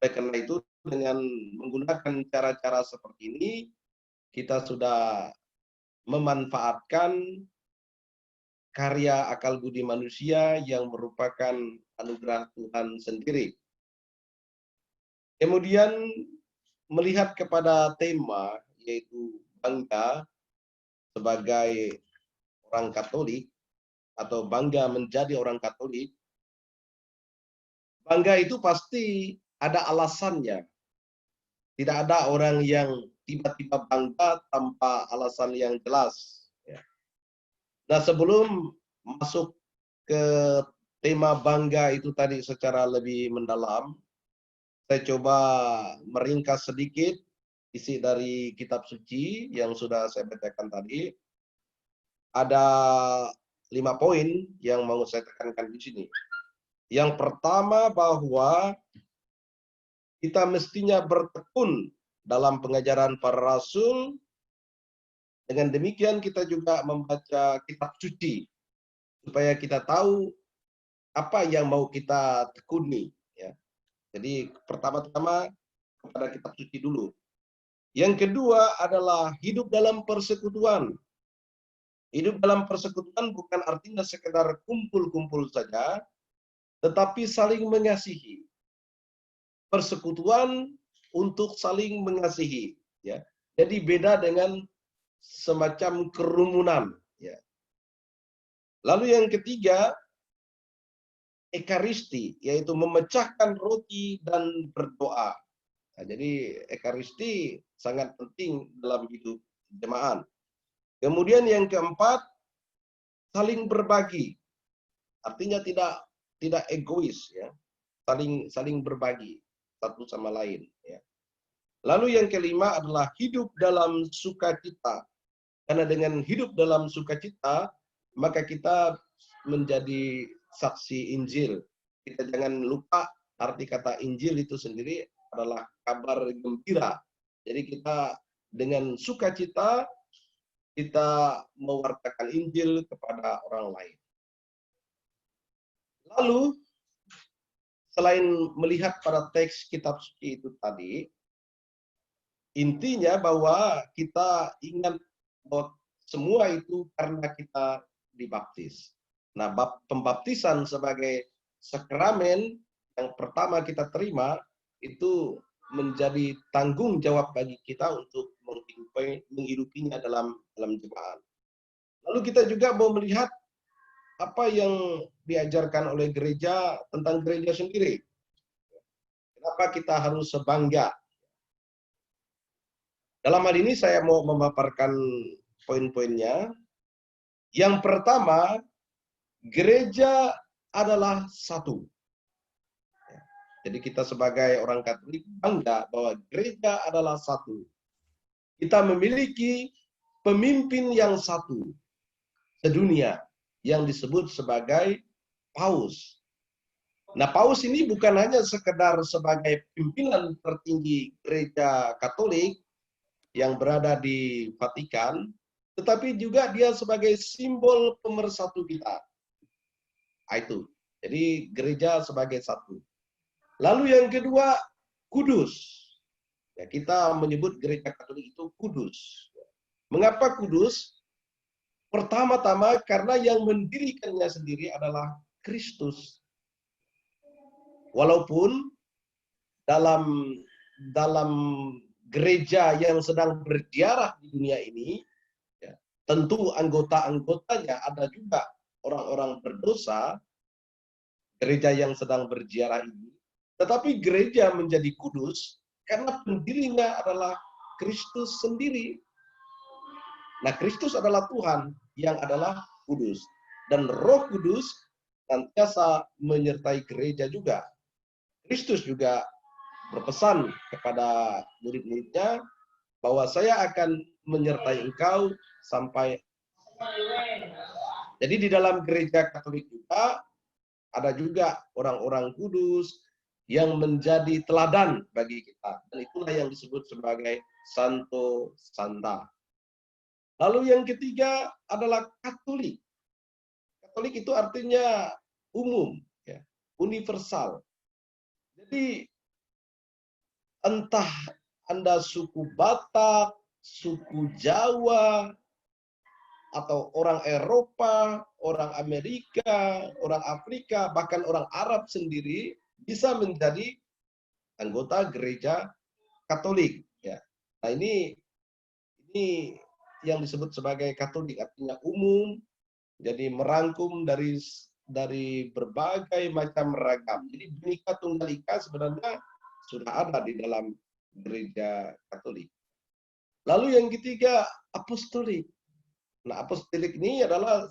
Oleh karena itu, dengan menggunakan cara-cara seperti ini, kita sudah memanfaatkan karya akal budi manusia yang merupakan anugerah Tuhan sendiri. Kemudian melihat kepada tema, yaitu bangga sebagai orang Katolik, atau bangga menjadi orang Katolik, bangga itu pasti ada alasannya. Tidak ada orang yang tiba-tiba bangga tanpa alasan yang jelas. Nah, sebelum masuk ke tema bangga itu tadi secara lebih mendalam, saya coba meringkas sedikit isi dari kitab suci yang sudah saya bacakan tadi. Ada 5 poin yang mau saya tekankan di sini. Yang pertama, bahwa kita mestinya bertekun dalam pengajaran para rasul. Dengan demikian kita juga membaca kitab suci supaya kita tahu apa yang mau kita tekuni. Ya. Jadi pertama-tama kepada kitab suci dulu. Yang kedua adalah hidup dalam persekutuan. Hidup dalam persekutuan bukan artinya sekedar kumpul-kumpul saja, tetapi saling mengasihi. Persekutuan untuk saling mengasihi. Ya. Jadi beda dengan semacam kerumunan. Ya. Lalu yang ketiga, ekaristi, yaitu memecahkan roti dan berdoa. Nah, jadi ekaristi sangat penting dalam hidup jemaat. Kemudian yang keempat, saling berbagi. Artinya tidak egois, ya. Saling berbagi satu sama lain, ya. Lalu yang kelima adalah hidup dalam sukacita. Karena dengan hidup dalam sukacita, maka kita menjadi saksi Injil. Kita jangan lupa arti kata Injil itu sendiri adalah kabar gembira. Jadi kita dengan sukacita kita mewartakan Injil kepada orang lain. Lalu selain melihat pada teks kitab suci itu tadi, intinya bahwa kita ingat bahwa semua itu karena kita dibaptis. Nah, pembaptisan sebagai sakramen yang pertama kita terima itu menjadi tanggung jawab bagi kita untuk menghidupinya dalam jemaat. Lalu kita juga mau melihat apa yang diajarkan oleh gereja tentang gereja sendiri. Kenapa kita harus sebangga? Dalam hal ini saya mau memaparkan poin-poinnya. Yang pertama, gereja adalah satu. Jadi kita sebagai orang Katolik bangga bahwa gereja adalah satu. Kita memiliki pemimpin yang satu sedunia yang disebut sebagai Paus. Nah, Paus ini bukan hanya sekedar sebagai pimpinan tertinggi gereja Katolik yang berada di Vatikan, tetapi juga dia sebagai simbol pemersatu kita. Itu. Jadi gereja sebagai satu. Lalu yang kedua, kudus. Ya, kita menyebut gereja Katolik itu kudus. Mengapa kudus? Pertama-tama karena yang mendirikannya sendiri adalah Kristus. Walaupun dalam gereja yang sedang berziarah di dunia ini, ya, tentu anggota-anggotanya ada juga orang-orang berdosa, gereja yang sedang berziarah ini. Tetapi gereja menjadi kudus karena pendirinya adalah Kristus sendiri. Nah, Kristus adalah Tuhan yang adalah kudus. Dan Roh Kudus senantiasa menyertai gereja juga. Kristus juga berpesan kepada murid-muridnya bahwa saya akan menyertai engkau sampai. Jadi di dalam gereja Katolik juga ada juga orang-orang kudus yang menjadi teladan bagi kita. Dan itulah yang disebut sebagai Santo Santa. Lalu yang ketiga adalah Katolik. Katolik itu artinya umum, ya, universal. Jadi entah Anda suku Batak, suku Jawa, atau orang Eropa, orang Amerika, orang Afrika, bahkan orang Arab sendiri bisa menjadi anggota gereja Katolik. Ya. Nah ini yang disebut sebagai Katolik, artinya umum, jadi merangkum dari berbagai macam ragam. Jadi Bhinneka Tunggal Ika sebenarnya sudah ada di dalam gereja Katolik. Lalu yang ketiga, apostolik. Nah, apostolik ini adalah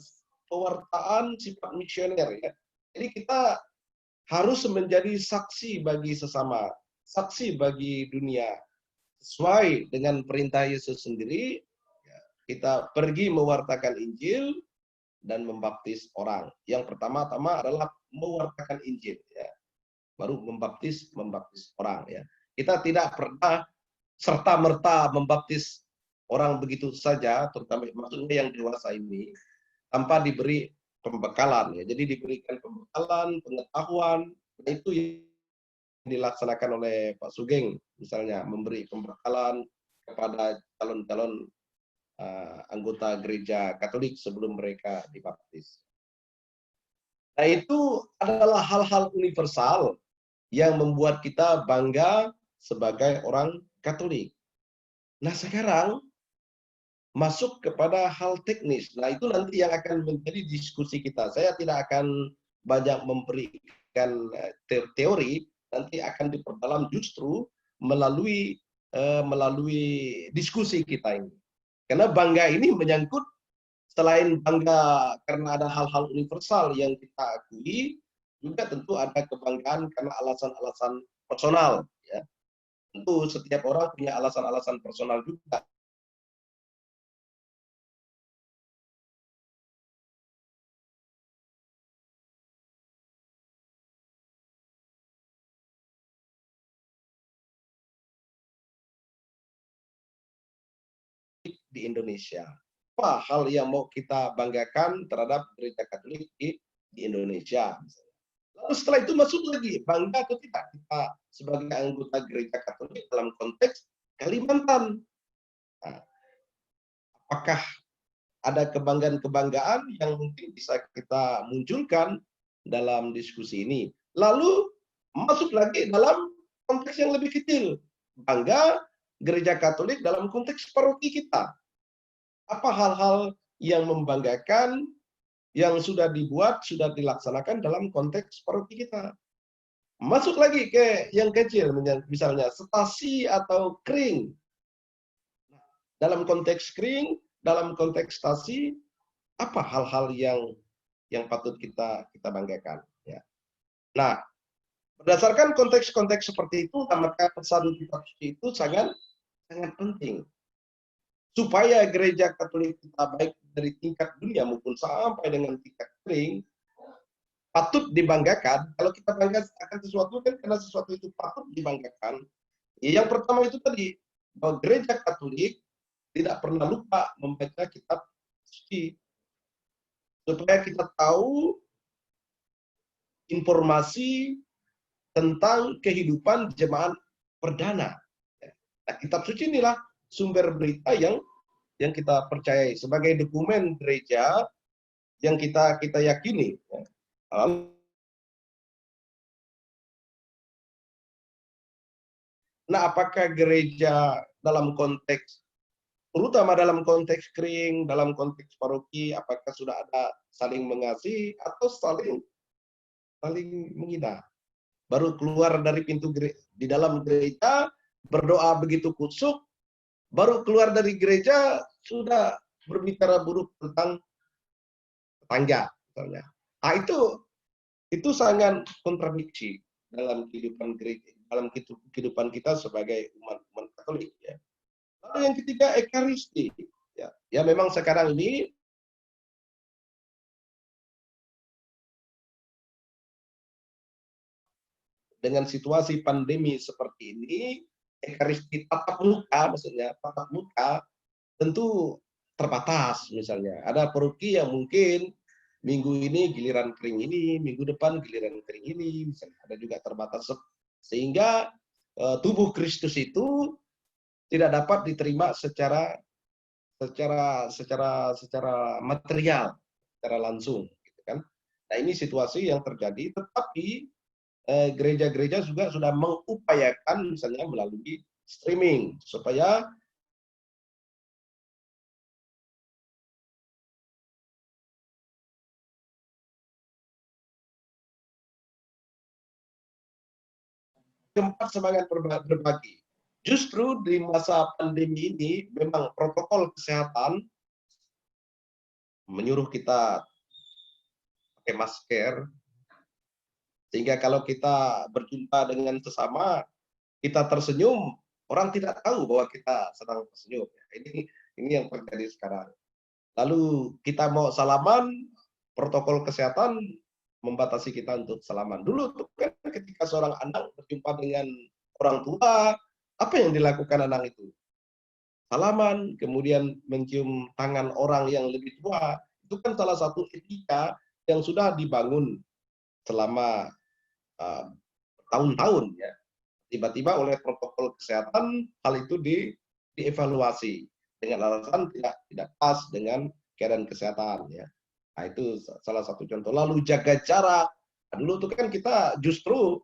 pewartaan sifat misioner ya. Jadi kita harus menjadi saksi bagi sesama, saksi bagi dunia. Sesuai dengan perintah Yesus sendiri, ya, kita pergi mewartakan Injil dan membaptis orang. Yang pertama-tama adalah mewartakan Injil ya. Baru membaptis orang ya. Kita tidak pernah serta-merta membaptis orang begitu saja, terutama maksudnya yang dewasa ini, tanpa diberi pembekalan ya. Jadi diberikan pembekalan, pengetahuan, itu yang dilaksanakan oleh Pak Sugeng, misalnya memberi pembekalan kepada calon-calon anggota gereja Katolik sebelum mereka dibaptis. Nah, itu adalah hal-hal universal yang membuat kita bangga sebagai orang Katolik. Nah, sekarang masuk kepada hal teknis. Nah, itu nanti yang akan menjadi diskusi kita. Saya tidak akan banyak memberikan teori, nanti akan diperdalam justru melalui diskusi kita ini. Karena bangga ini menyangkut selain bangga karena ada hal-hal universal yang kita akui, juga tentu ada kebanggaan karena alasan-alasan personal. Ya. Tentu setiap orang punya alasan-alasan personal juga. Di Indonesia. Apa hal yang mau kita banggakan terhadap gereja Katolik di Indonesia? Lalu setelah itu masuk lagi, bangga atau tidak kita sebagai anggota gereja Katolik dalam konteks Kalimantan. Nah, apakah ada kebanggaan-kebanggaan yang mungkin bisa kita munculkan dalam diskusi ini? Lalu masuk lagi dalam konteks yang lebih kecil. Bangga gereja Katolik dalam konteks paroki kita. Apa hal-hal yang membanggakan yang sudah dibuat, sudah dilaksanakan dalam konteks paroki kita. Masuk lagi ke yang kecil, misalnya stasi atau kring. Dalam konteks kring, dalam konteks stasi, apa hal-hal yang patut kita banggakan? Ya. Nah, berdasarkan konteks-konteks seperti itu, maka pesan kitab suci itu sangat penting. Supaya gereja Katolik kita baik dari tingkat dunia maupun sampai dengan tingkat kering, patut dibanggakan. Kalau kita bangga akan sesuatu kan karena sesuatu itu patut dibanggakan. Yang pertama itu tadi, bahwa gereja Katolik tidak pernah lupa membaca kitab suci. Supaya kita tahu informasi tentang kehidupan jemaat perdana. Nah, kitab suci inilah sumber berita yang kita percayai sebagai dokumen gereja yang kita yakini. Nah, apakah gereja dalam konteks, terutama dalam konteks kering, dalam konteks paroki, apakah sudah ada saling mengasihi atau saling menghina? Baru keluar dari pintu di dalam gereja, berdoa begitu kusuk, baru keluar dari gereja sudah berbicara buruk tentang tetangga, misalnya. Nah, itu sangat kontradiksi dalam kehidupan gereja, dalam kehidupan kita sebagai umat Katolik. Ya. Lalu yang ketiga, ekaristi. Ya, memang sekarang ini dengan situasi pandemi seperti ini, ekaristi tatap muka, maksudnya tatap muka, tentu terbatas. Misalnya ada paroki yang mungkin minggu ini giliran kering ini, minggu depan giliran kering ini, misalnya ada juga terbatas, sehingga tubuh Kristus itu tidak dapat diterima secara material, secara langsung, gitu kan. Nah, ini situasi yang terjadi, tetapi gereja-gereja juga sudah mengupayakan misalnya melalui streaming supaya tempat semangat berbagi. Justru di masa pandemi ini memang protokol kesehatan menyuruh kita pakai masker, sehingga kalau kita berjumpa dengan sesama, kita tersenyum, orang tidak tahu bahwa kita sedang tersenyum. Ini yang terjadi sekarang. Lalu kita mau salaman, protokol kesehatan membatasi kita untuk salaman. Dulu tuh kan ketika seorang anak berjumpa dengan orang tua, apa yang dilakukan anak itu? Salaman, kemudian mencium tangan orang yang lebih tua. Itu kan salah satu etika yang sudah dibangun selama tahun-tahun, ya. Tiba-tiba oleh protokol kesehatan hal itu dievaluasi dengan alasan tidak pas dengan keadaan kesehatan, ya. Nah, itu salah satu contoh. Lalu jaga jarak. Nah, dulu tuh kan kita justru,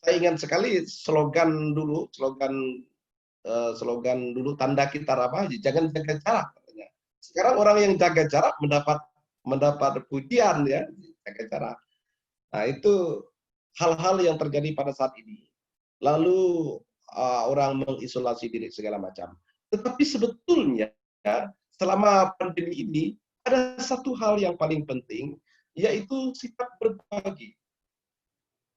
saya ingat sekali slogan dulu, tanda kita ramah, jangan jaga jarak katanya. Sekarang orang yang jaga jarak mendapat pujian, ya, jaga jarak. Nah, itu hal-hal yang terjadi pada saat ini. Lalu orang mengisolasi diri segala macam. Tetapi sebetulnya, ya, selama pandemi ini ada satu hal yang paling penting, yaitu sikap berbagi.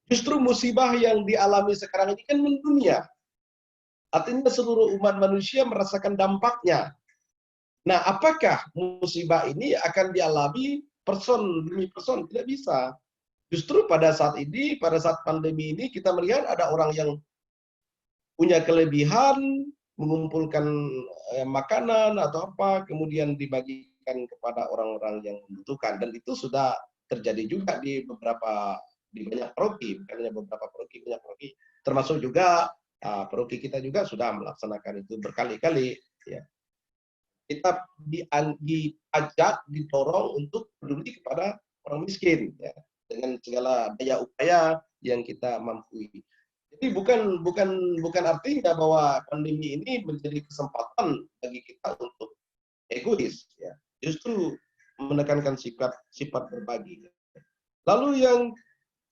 Justru musibah yang dialami sekarang ini kan mendunia. Artinya seluruh umat manusia merasakan dampaknya. Nah, apakah musibah ini akan dialami person demi person? Tidak bisa. Justru pada saat ini, pada saat pandemi ini, kita melihat ada orang yang punya kelebihan, mengumpulkan makanan atau apa, kemudian dibagikan kepada orang-orang yang membutuhkan. Dan itu sudah terjadi juga di banyak paroki, bukan hanya beberapa paroki, banyak paroki. Termasuk juga paroki kita juga sudah melaksanakan itu berkali-kali. Ya. Kita diajak, didorong untuk peduli kepada orang miskin, ya, dengan segala daya upaya yang kita mampu. Jadi bukan artinya bahwa pandemi ini menjadi kesempatan bagi kita untuk egois, ya. Justru menekankan sifat berbagi. Lalu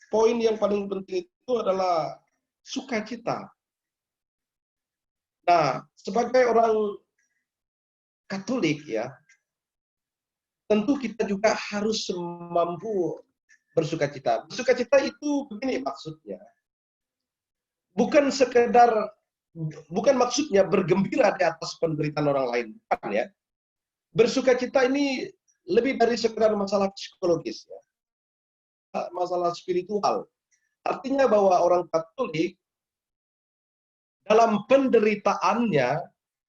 poin yang paling penting itu adalah sukacita. Nah, sebagai orang Katolik, ya, tentu kita juga harus mampu bersukacita. Bersukacita itu begini maksudnya. Bukan maksudnya bergembira di atas penderitaan orang lain, bukan, ya. Bersukacita ini lebih dari sekedar masalah psikologis, ya. Masalah spiritual. Artinya bahwa orang Katolik dalam penderitaannya,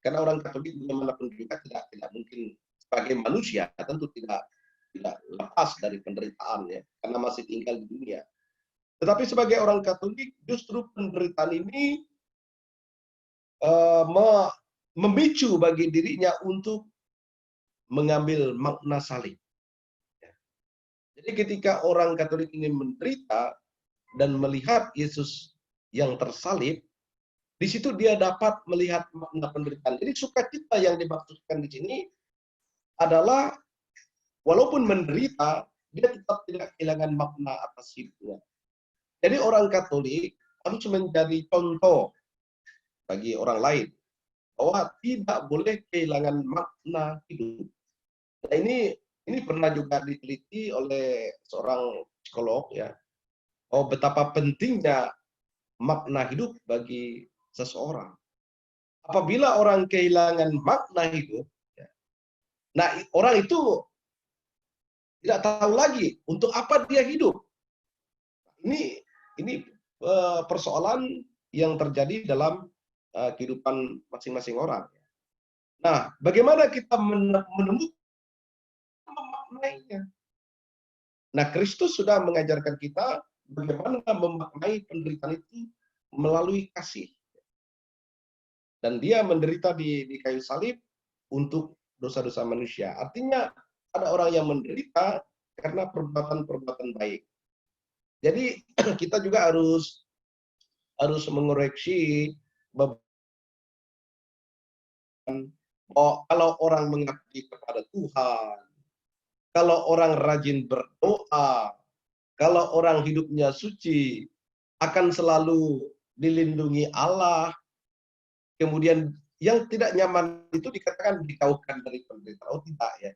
karena orang Katolik dimanapun juga tidak mungkin sebagai manusia tentu tidak lepas dari penderitaan, ya, karena masih tinggal di dunia. Tetapi sebagai orang Katolik, justru penderitaan ini memicu bagi dirinya untuk mengambil makna salib. Jadi ketika orang Katolik ini menderita dan melihat Yesus yang tersalib, di situ dia dapat melihat makna penderitaan. Jadi sukacita yang dimaksudkan di sini adalah walaupun menderita, dia tetap tidak kehilangan makna atas hidupnya. Jadi orang Katolik harus menjadi contoh bagi orang lain bahwa tidak boleh kehilangan makna hidup. Nah, ini pernah juga diteliti oleh seorang psikolog, ya. Oh, betapa pentingnya makna hidup bagi seseorang. Apabila orang kehilangan makna hidup, ya, nah orang itu tidak tahu lagi untuk apa dia hidup. Ini persoalan yang terjadi dalam kehidupan masing-masing orang. Nah, bagaimana kita menemukan memaknainya? Nah, Kristus sudah mengajarkan kita bagaimana memaknai penderitaan itu melalui kasih. Dan dia menderita di kayu salib untuk dosa-dosa manusia. Artinya ada orang yang menderita karena perbuatan-perbuatan baik. Jadi kita juga harus mengoreksi bahwa kalau orang mengabdi kepada Tuhan, kalau orang rajin berdoa, kalau orang hidupnya suci, akan selalu dilindungi Allah. Kemudian yang tidak nyaman itu dikatakan dijauhkan dari penderitaan. Oh tidak ya.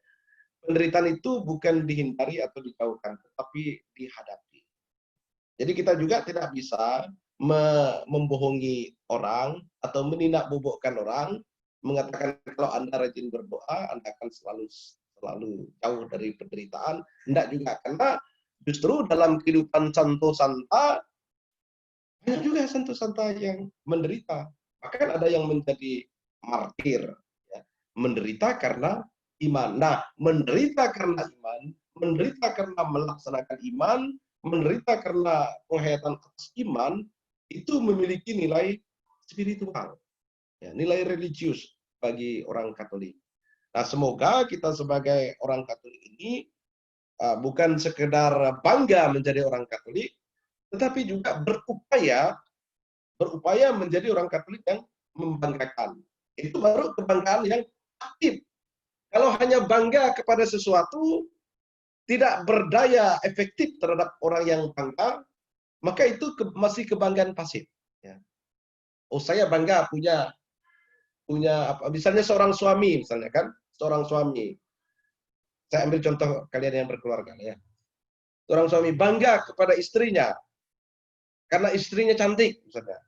Penderitaan itu bukan dihindari atau dijauhkan, tetapi dihadapi. Jadi kita juga tidak bisa membohongi orang atau menindakbobokkan orang, mengatakan kalau Anda rajin berdoa, Anda akan selalu jauh dari penderitaan. Tidak juga, karena justru dalam kehidupan Santo Santa, banyak juga Santo Santa yang menderita. Bahkan ada yang menjadi martir, ya. Menderita karena iman. Nah, menderita karena iman, menderita karena melaksanakan iman, menderita karena penghayatan atas iman, itu memiliki nilai spiritual, ya, nilai religius bagi orang Katolik. Nah, semoga kita sebagai orang Katolik ini bukan sekedar bangga menjadi orang Katolik, tetapi juga berupaya menjadi orang Katolik yang membanggakan. Itu baru kebanggaan yang aktif. Kalau hanya bangga kepada sesuatu, tidak berdaya efektif terhadap orang yang bangga, maka itu masih kebanggaan pasif. Ya. Oh, saya bangga punya apa? Misalnya seorang suami, misalnya kan, seorang suami. Saya ambil contoh kalian yang berkeluarga, ya. Seorang suami bangga kepada istrinya karena istrinya cantik, misalnya.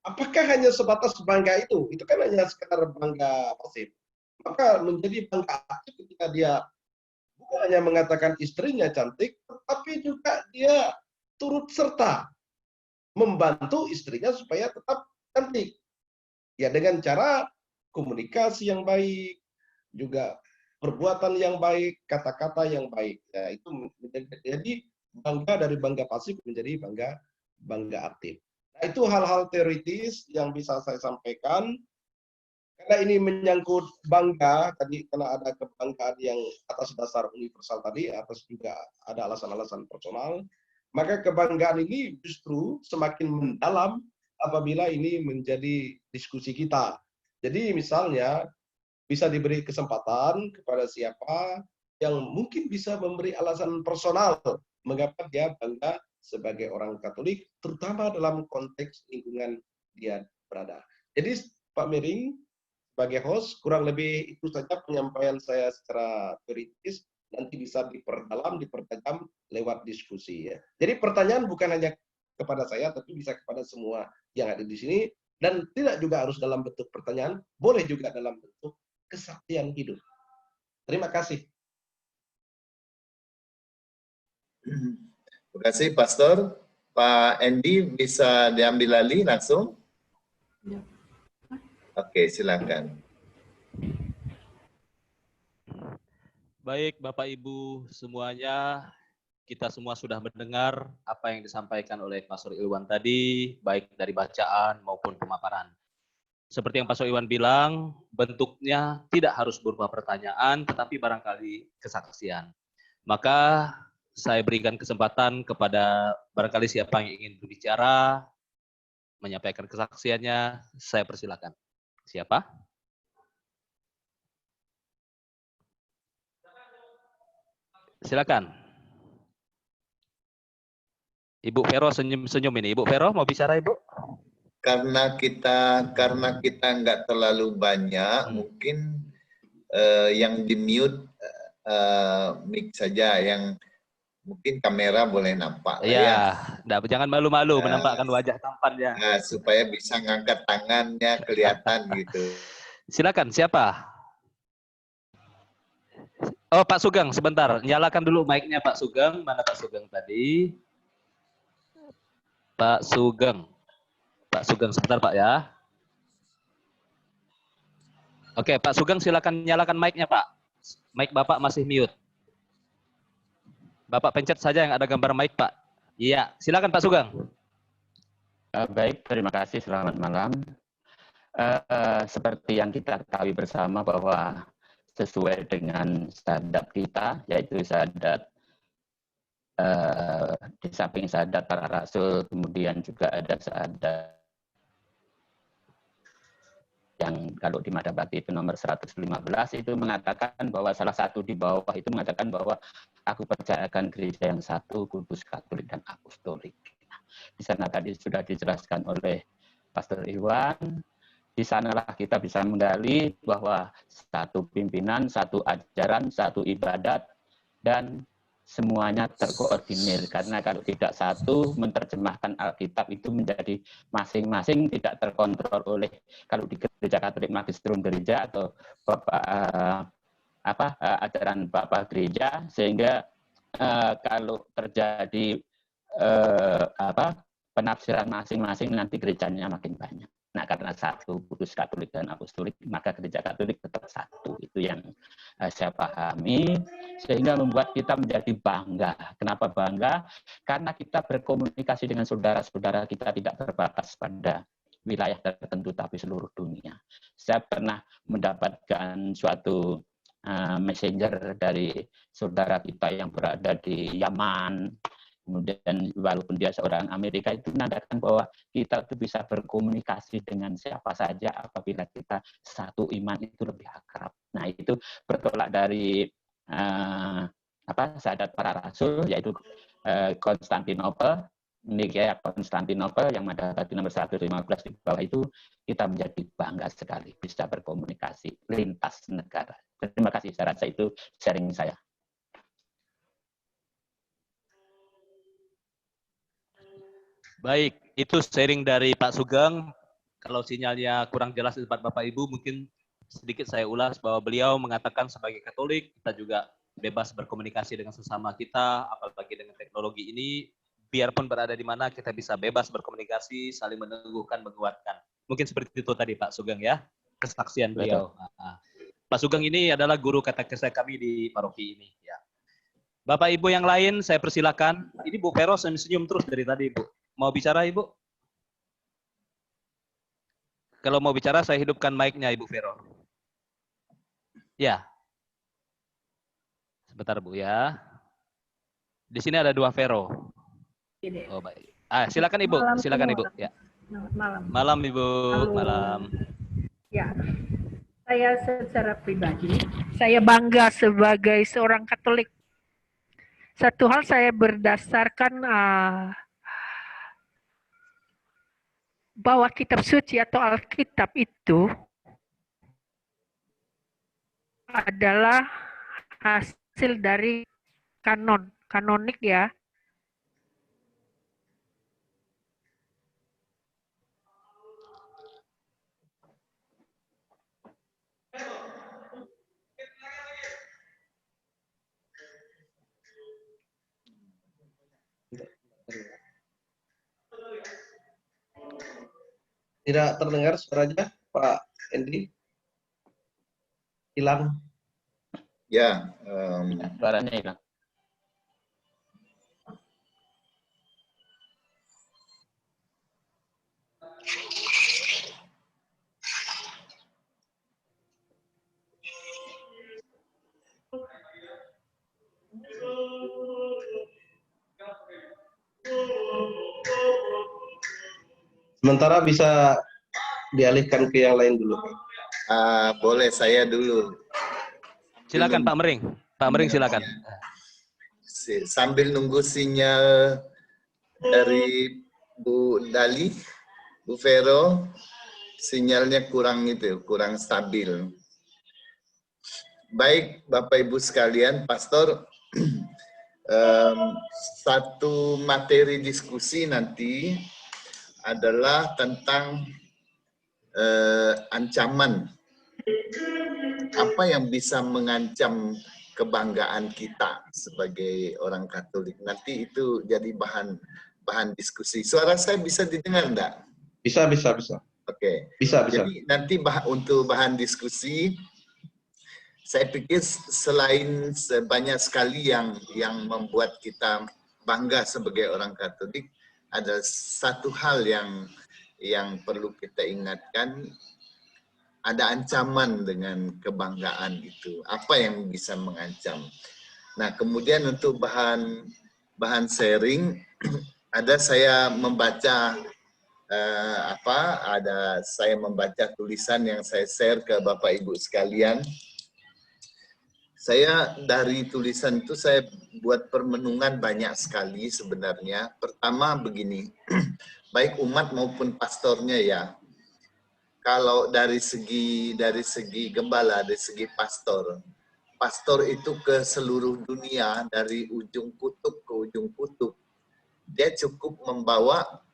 Apakah hanya sebatas bangga itu? Itu kan hanya sekedar bangga pasif. Maka menjadi bangga aktif ketika dia bukan hanya mengatakan istrinya cantik, tetapi juga dia turut serta membantu istrinya supaya tetap cantik. Ya, dengan cara komunikasi yang baik, juga perbuatan yang baik, kata-kata yang baik. Ya, itu jadi bangga dari bangga pasif menjadi bangga aktif. Nah, itu hal-hal teoritis yang bisa saya sampaikan. Karena ini menyangkut bangga, tadi karena ada kebanggaan yang atas dasar universal tadi, atas juga ada alasan-alasan personal, maka kebanggaan ini justru semakin mendalam apabila ini menjadi diskusi kita. Jadi misalnya bisa diberi kesempatan kepada siapa yang mungkin bisa memberi alasan personal mengapa dia bangga sebagai orang Katolik, terutama dalam konteks lingkungan dia berada. Jadi Pak Miring, sebagai host, kurang lebih itu saja penyampaian saya secara teoritis, nanti bisa diperdalam, dipertajam lewat diskusi. Ya. Jadi pertanyaan bukan hanya kepada saya, tapi bisa kepada semua yang ada di sini, dan tidak juga harus dalam bentuk pertanyaan, boleh juga dalam bentuk kesaktian hidup. Terima kasih. Terima kasih, Pastor. Pak Andy, bisa diambil alih langsung? Ya. Oke, silakan. Baik, Bapak Ibu semuanya, kita semua sudah mendengar apa yang disampaikan oleh Pastor Ilwan tadi, baik dari bacaan maupun pemaparan. Seperti yang Pastor Ilwan bilang, bentuknya tidak harus berupa pertanyaan, tetapi barangkali kesaksian. Maka saya berikan kesempatan kepada barangkali siapa yang ingin berbicara, menyampaikan kesaksiannya, saya persilakan. Siapa? Silakan. Ibu Vero senyum-senyum ini. Ibu Vero mau bicara, Ibu? Karena kita nggak terlalu banyak, mungkin yang di mute mic saja, yang mungkin kamera boleh nampak. Ya, jangan malu-malu menampakkan wajah tampannya. Supaya bisa ngangkat tangannya kelihatan gitu. Silakan, siapa? Oh, Pak Sugeng, sebentar. Nyalakan dulu mic-nya Pak Sugeng. Mana Pak Sugeng tadi? Pak Sugeng. Pak Sugeng, sebentar Pak ya. Oke, Pak Sugeng silakan nyalakan mic-nya Pak. Mic Bapak masih mute. Bapak pencet saja yang ada gambar mic Pak. Iya, silakan Pak Sugeng. Baik, terima kasih. Selamat malam. Seperti yang kita ketahui bersama bahwa sesuai dengan syahadat kita, yaitu syahadat di samping syahadat para rasul, kemudian juga ada syahadat yang kalau di Madhabati itu nomor 115 itu mengatakan bahwa salah satu di bawah itu mengatakan bahwa aku percayakan gereja yang satu, kudus, katolik, dan apostolik. Di sana tadi sudah dijelaskan oleh Pastor Iwan. Di sanalah kita bisa menggali bahwa satu pimpinan, satu ajaran, satu ibadat, dan semuanya terkoordinir. Karena kalau tidak satu, menerjemahkan Alkitab itu menjadi masing-masing tidak terkontrol oleh, kalau di gereja Katolik magistrum gereja atau ajaran Bapak gereja, sehingga kalau terjadi penafsiran masing-masing nanti gerejanya makin banyak. Nah, karena satu, kudus, katolik, dan apostolik, maka gereja Katolik tetap satu. Itu yang saya pahami, sehingga membuat kita menjadi bangga. Kenapa bangga? Karena kita berkomunikasi dengan saudara-saudara kita tidak terbatas pada wilayah tertentu, tapi seluruh dunia. Saya pernah mendapatkan suatu messenger dari saudara kita yang berada di Yaman. Kemudian walaupun dia seorang Amerika, itu menandakan bahwa kita itu bisa berkomunikasi dengan siapa saja apabila kita satu iman, itu lebih akrab. Nah, itu bertolak dari syahadat para rasul, yaitu Konstantinopel, Nikea Konstantinopel yang Madhabati nomor 115 di bawah itu, kita menjadi bangga sekali bisa berkomunikasi lintas negara. Terima kasih, saya rasa itu sharing saya. Baik, itu sharing dari Pak Sugeng. Kalau sinyalnya kurang jelas di tempat Bapak Ibu, mungkin sedikit saya ulas bahwa beliau mengatakan sebagai Katolik, kita juga bebas berkomunikasi dengan sesama kita, apalagi dengan teknologi ini, biarpun berada di mana, kita bisa bebas berkomunikasi, saling meneguhkan, menguatkan. Mungkin seperti itu tadi Pak Sugeng ya, kesaksian beliau. Pak Sugeng ini adalah guru katekes kami di paroki ini. Ya. Bapak Ibu yang lain, saya persilakan. Ini Bu Vero senyum terus dari tadi, Bu. Mau bicara, Ibu? Kalau mau bicara, saya hidupkan mic-nya, Ibu Vero. Ya. Sebentar, Bu, ya. Di sini ada 2 Vero. Oh, baik. Silakan, Ibu. Silakan, Ibu. Ya. Malam. Malam, Ibu. Halo. Malam. Ya. Saya secara pribadi, saya bangga sebagai seorang Katolik. Satu hal saya berdasarkan bahwa kitab suci atau Alkitab itu adalah hasil dari kanonik ya. Tidak terdengar suaranya, Pak Endi? Hilang. Ya, Suaranya hilang. Sementara bisa dialihkan ke yang lain dulu. boleh saya dulu. Silakan Pak Mering. Pak Mering silakan. Sambil nunggu sinyal dari Bu Dali, Bu Vero, sinyalnya kurang stabil. Baik, Bapak Ibu sekalian, Pastor, satu materi diskusi nanti adalah tentang ancaman. Apa yang bisa mengancam kebanggaan kita sebagai orang Katolik? Nanti itu jadi bahan diskusi. Suara saya bisa didengar enggak? Bisa. Oke. Bisa. Jadi nanti untuk bahan diskusi, saya pikir selain banyak sekali yang membuat kita bangga sebagai orang Katolik, ada satu hal yang perlu kita ingatkan, ada ancaman dengan kebanggaan itu. Apa yang bisa mengancam? Nah, kemudian untuk bahan sharing, ada saya membaca saya membaca tulisan yang saya share ke Bapak Ibu sekalian. Saya dari tulisan itu saya buat permenungan banyak sekali sebenarnya. Pertama begini, baik umat maupun pastornya ya. Kalau dari segi gembala, dari segi pastor itu ke seluruh dunia dari ujung kutub ke ujung kutub. Dia cukup membawa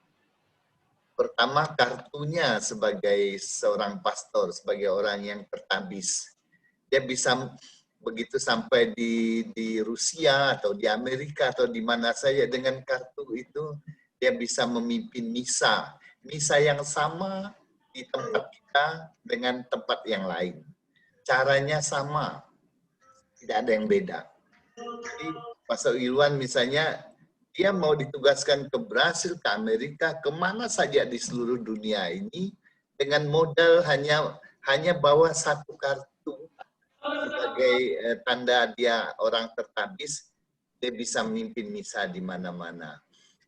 pertama kartunya sebagai seorang pastor, sebagai orang yang tertabis. Dia bisa begitu sampai di Rusia atau di Amerika atau di mana saja, dengan kartu itu dia bisa memimpin misa yang sama di tempat kita dengan tempat yang lain. Caranya sama, tidak ada yang beda. Jadi Pastor Ilwan misalnya, dia mau ditugaskan ke Brasil, ke Amerika, kemana saja di seluruh dunia ini, dengan modal hanya bawa satu kartu sebagai tanda dia orang tertabis, dia bisa memimpin misa di mana-mana.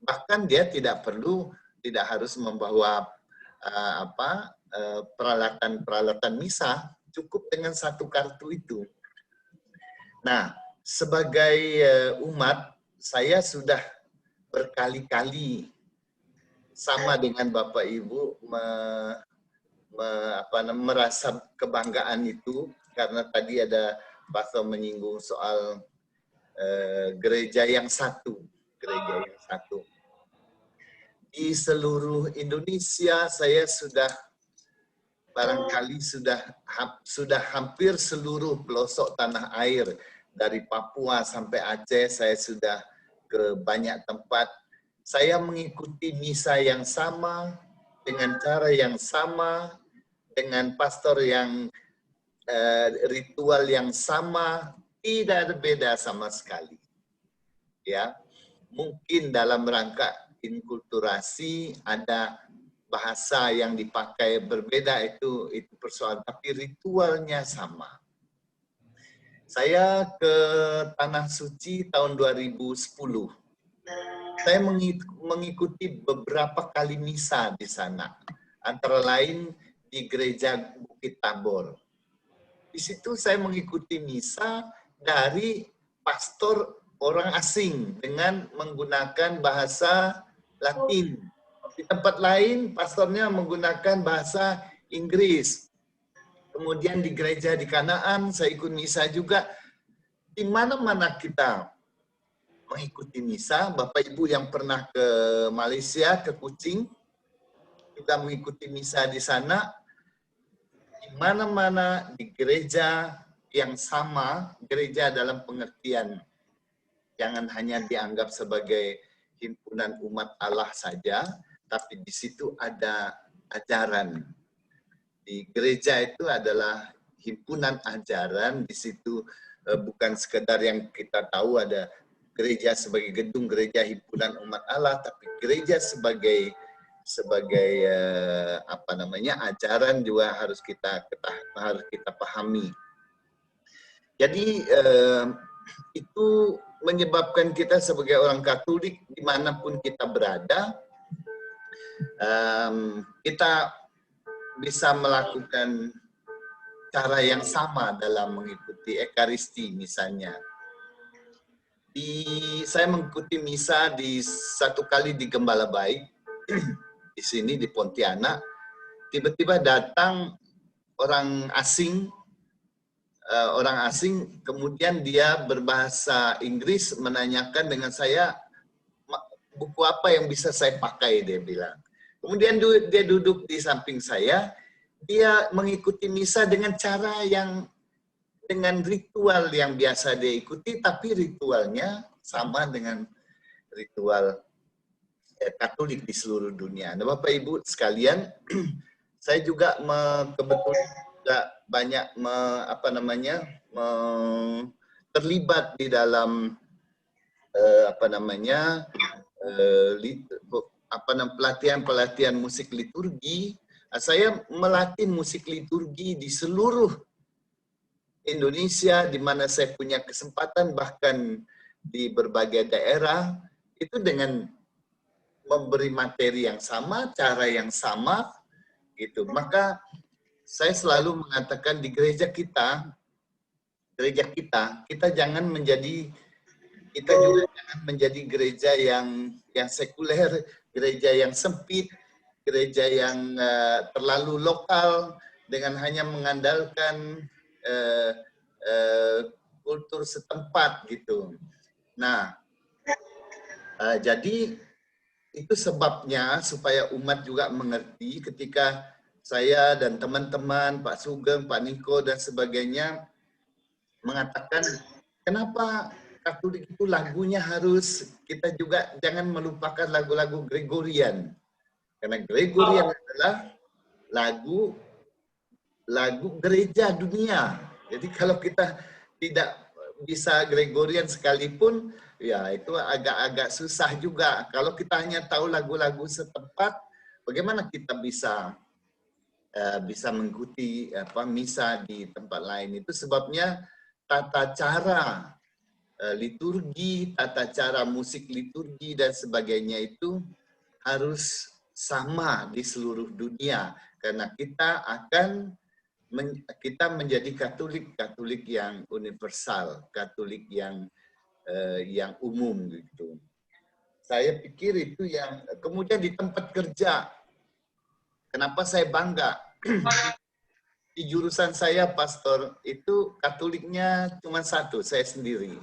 Bahkan dia tidak harus membawa peralatan misa, cukup dengan satu kartu itu. Nah, sebagai umat, saya sudah berkali-kali sama dengan Bapak Ibu merasa kebanggaan itu, karena tadi ada Pastor menyinggung soal gereja yang satu. Di seluruh Indonesia saya barangkali sudah hampir seluruh pelosok tanah air, dari Papua sampai Aceh, saya sudah ke banyak tempat. Saya mengikuti misa yang sama, dengan cara yang sama, dengan pastor yang ritual yang sama, tidak ada beda sama sekali. Ya, mungkin dalam rangka inkulturasi ada bahasa yang dipakai berbeda, itu persoalan, tapi ritualnya sama. Saya ke Tanah Suci tahun 2010. Saya mengikuti beberapa kali misa di sana, antara lain di Gereja Bukit Tabor. Di situ saya mengikuti misa dari pastor orang asing dengan menggunakan bahasa Latin. Di tempat lain pastornya menggunakan bahasa Inggris. Kemudian di gereja di Kanaan saya ikut misa juga. Di mana-mana kita mengikuti misa, Bapak Ibu yang pernah ke Malaysia, ke Kuching, juga mengikuti misa di sana. Di mana-mana di gereja yang sama, gereja dalam pengertian jangan hanya dianggap sebagai himpunan umat Allah saja, tapi di situ ada ajaran. Di gereja itu adalah himpunan ajaran, di situ bukan sekedar yang kita tahu ada gereja sebagai gedung gereja himpunan umat Allah, tapi gereja sebagai ajaran juga harus kita pahami. Jadi itu menyebabkan kita sebagai orang Katolik dimanapun kita berada, kita bisa melakukan cara yang sama dalam mengikuti Ekaristi misalnya. Saya mengikuti misa satu kali di Gembala Baik, di sini di Pontianak. Tiba-tiba datang orang asing, kemudian dia berbahasa Inggris menanyakan dengan saya, buku apa yang bisa saya pakai, dia bilang. Kemudian dia duduk di samping saya, dia mengikuti misa dengan cara dengan ritual yang biasa dia ikuti, tapi ritualnya sama dengan ritual Katolik di seluruh dunia. Nah, Bapak Ibu sekalian, saya juga kebetulan juga banyak terlibat di dalam pelatihan musik liturgi. Saya melatih musik liturgi di seluruh Indonesia, di mana saya punya kesempatan, bahkan di berbagai daerah, itu dengan memberi materi yang sama, cara yang sama, gitu. Maka saya selalu mengatakan di gereja kita jangan menjadi, kita juga jangan menjadi gereja yang sekuler, gereja yang sempit, gereja yang terlalu lokal dengan hanya mengandalkan kultur setempat gitu. Nah, jadi itu sebabnya supaya umat juga mengerti ketika saya dan teman-teman, Pak Sugeng, Pak Niko dan sebagainya mengatakan kenapa Katolik itu lagunya harus, kita juga jangan melupakan lagu-lagu Gregorian. Karena Gregorian adalah lagu gereja dunia. Jadi kalau kita tidak bisa Gregorian sekalipun, ya itu agak-agak susah juga. Kalau kita hanya tahu lagu-lagu setempat, bagaimana kita bisa mengikuti misa di tempat lain? Itu sebabnya tata cara liturgi, tata cara musik liturgi dan sebagainya itu harus sama di seluruh dunia, karena kita menjadi Katolik yang universal, Katolik yang umum gitu. Saya pikir itu yang kemudian di tempat kerja. Kenapa saya bangga? Di jurusan saya, pastor, itu Katoliknya cuma satu, saya sendiri.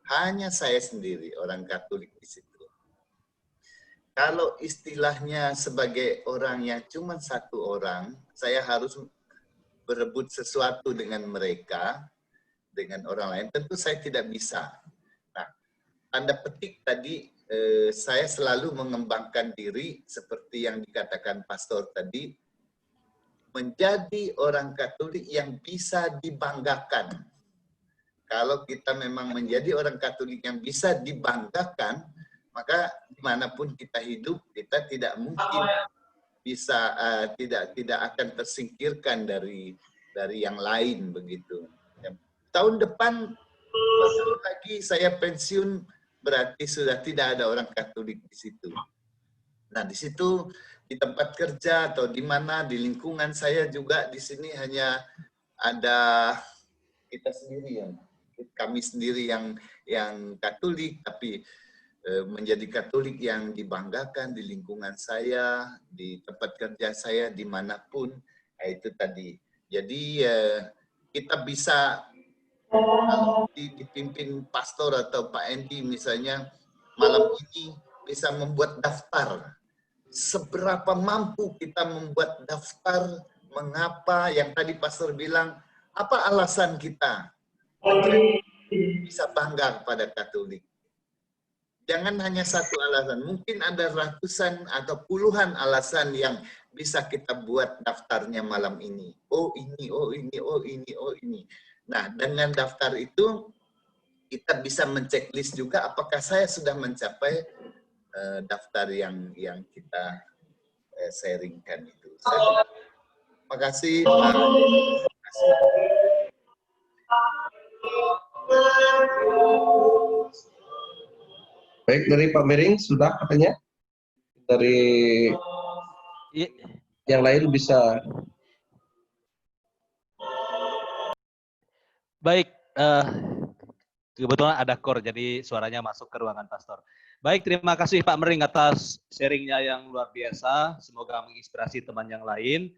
Hanya saya sendiri orang Katolik di situ. Kalau istilahnya sebagai orang yang cuma satu orang, saya harus berebut sesuatu dengan mereka, dengan orang lain, tentu saya tidak bisa. Nah, tanda petik tadi, saya selalu mengembangkan diri seperti yang dikatakan pastor tadi, menjadi orang Katolik yang bisa dibanggakan. Kalau kita memang menjadi orang Katolik yang bisa dibanggakan, maka dimanapun kita hidup, kita tidak mungkin bisa tidak akan tersingkirkan dari yang lain begitu. Tahun depan lagi saya pensiun, berarti sudah tidak ada orang Katolik di situ. Nah, di situ di tempat kerja atau di mana di lingkungan saya juga di sini hanya ada kita sendiri kami sendiri yang Katolik, tapi menjadi Katolik yang dibanggakan di lingkungan saya, di tempat kerja saya, dimanapun, itu tadi. Jadi kita bisa dipimpin pastor atau Pak Endi misalnya malam ini bisa membuat daftar. Seberapa mampu kita membuat daftar, mengapa yang tadi pastor bilang, apa alasan kita bisa bangga pada Katolik. Jangan hanya satu alasan, mungkin ada ratusan atau puluhan alasan yang bisa kita buat daftarnya malam ini. Oh ini, oh ini, oh ini, oh ini. Nah, dengan daftar itu kita bisa menceklis juga apakah saya sudah mencapai daftar yang kita sharingkan itu. Terima kasih, Pak. Terima kasih. Baik, dari Pak Mering sudah katanya. Dari yang lain bisa. Baik, kebetulan ada kor, jadi suaranya masuk ke ruangan pastor. Baik, terima kasih Pak Mering atas sharingnya yang luar biasa. Semoga menginspirasi teman yang lain.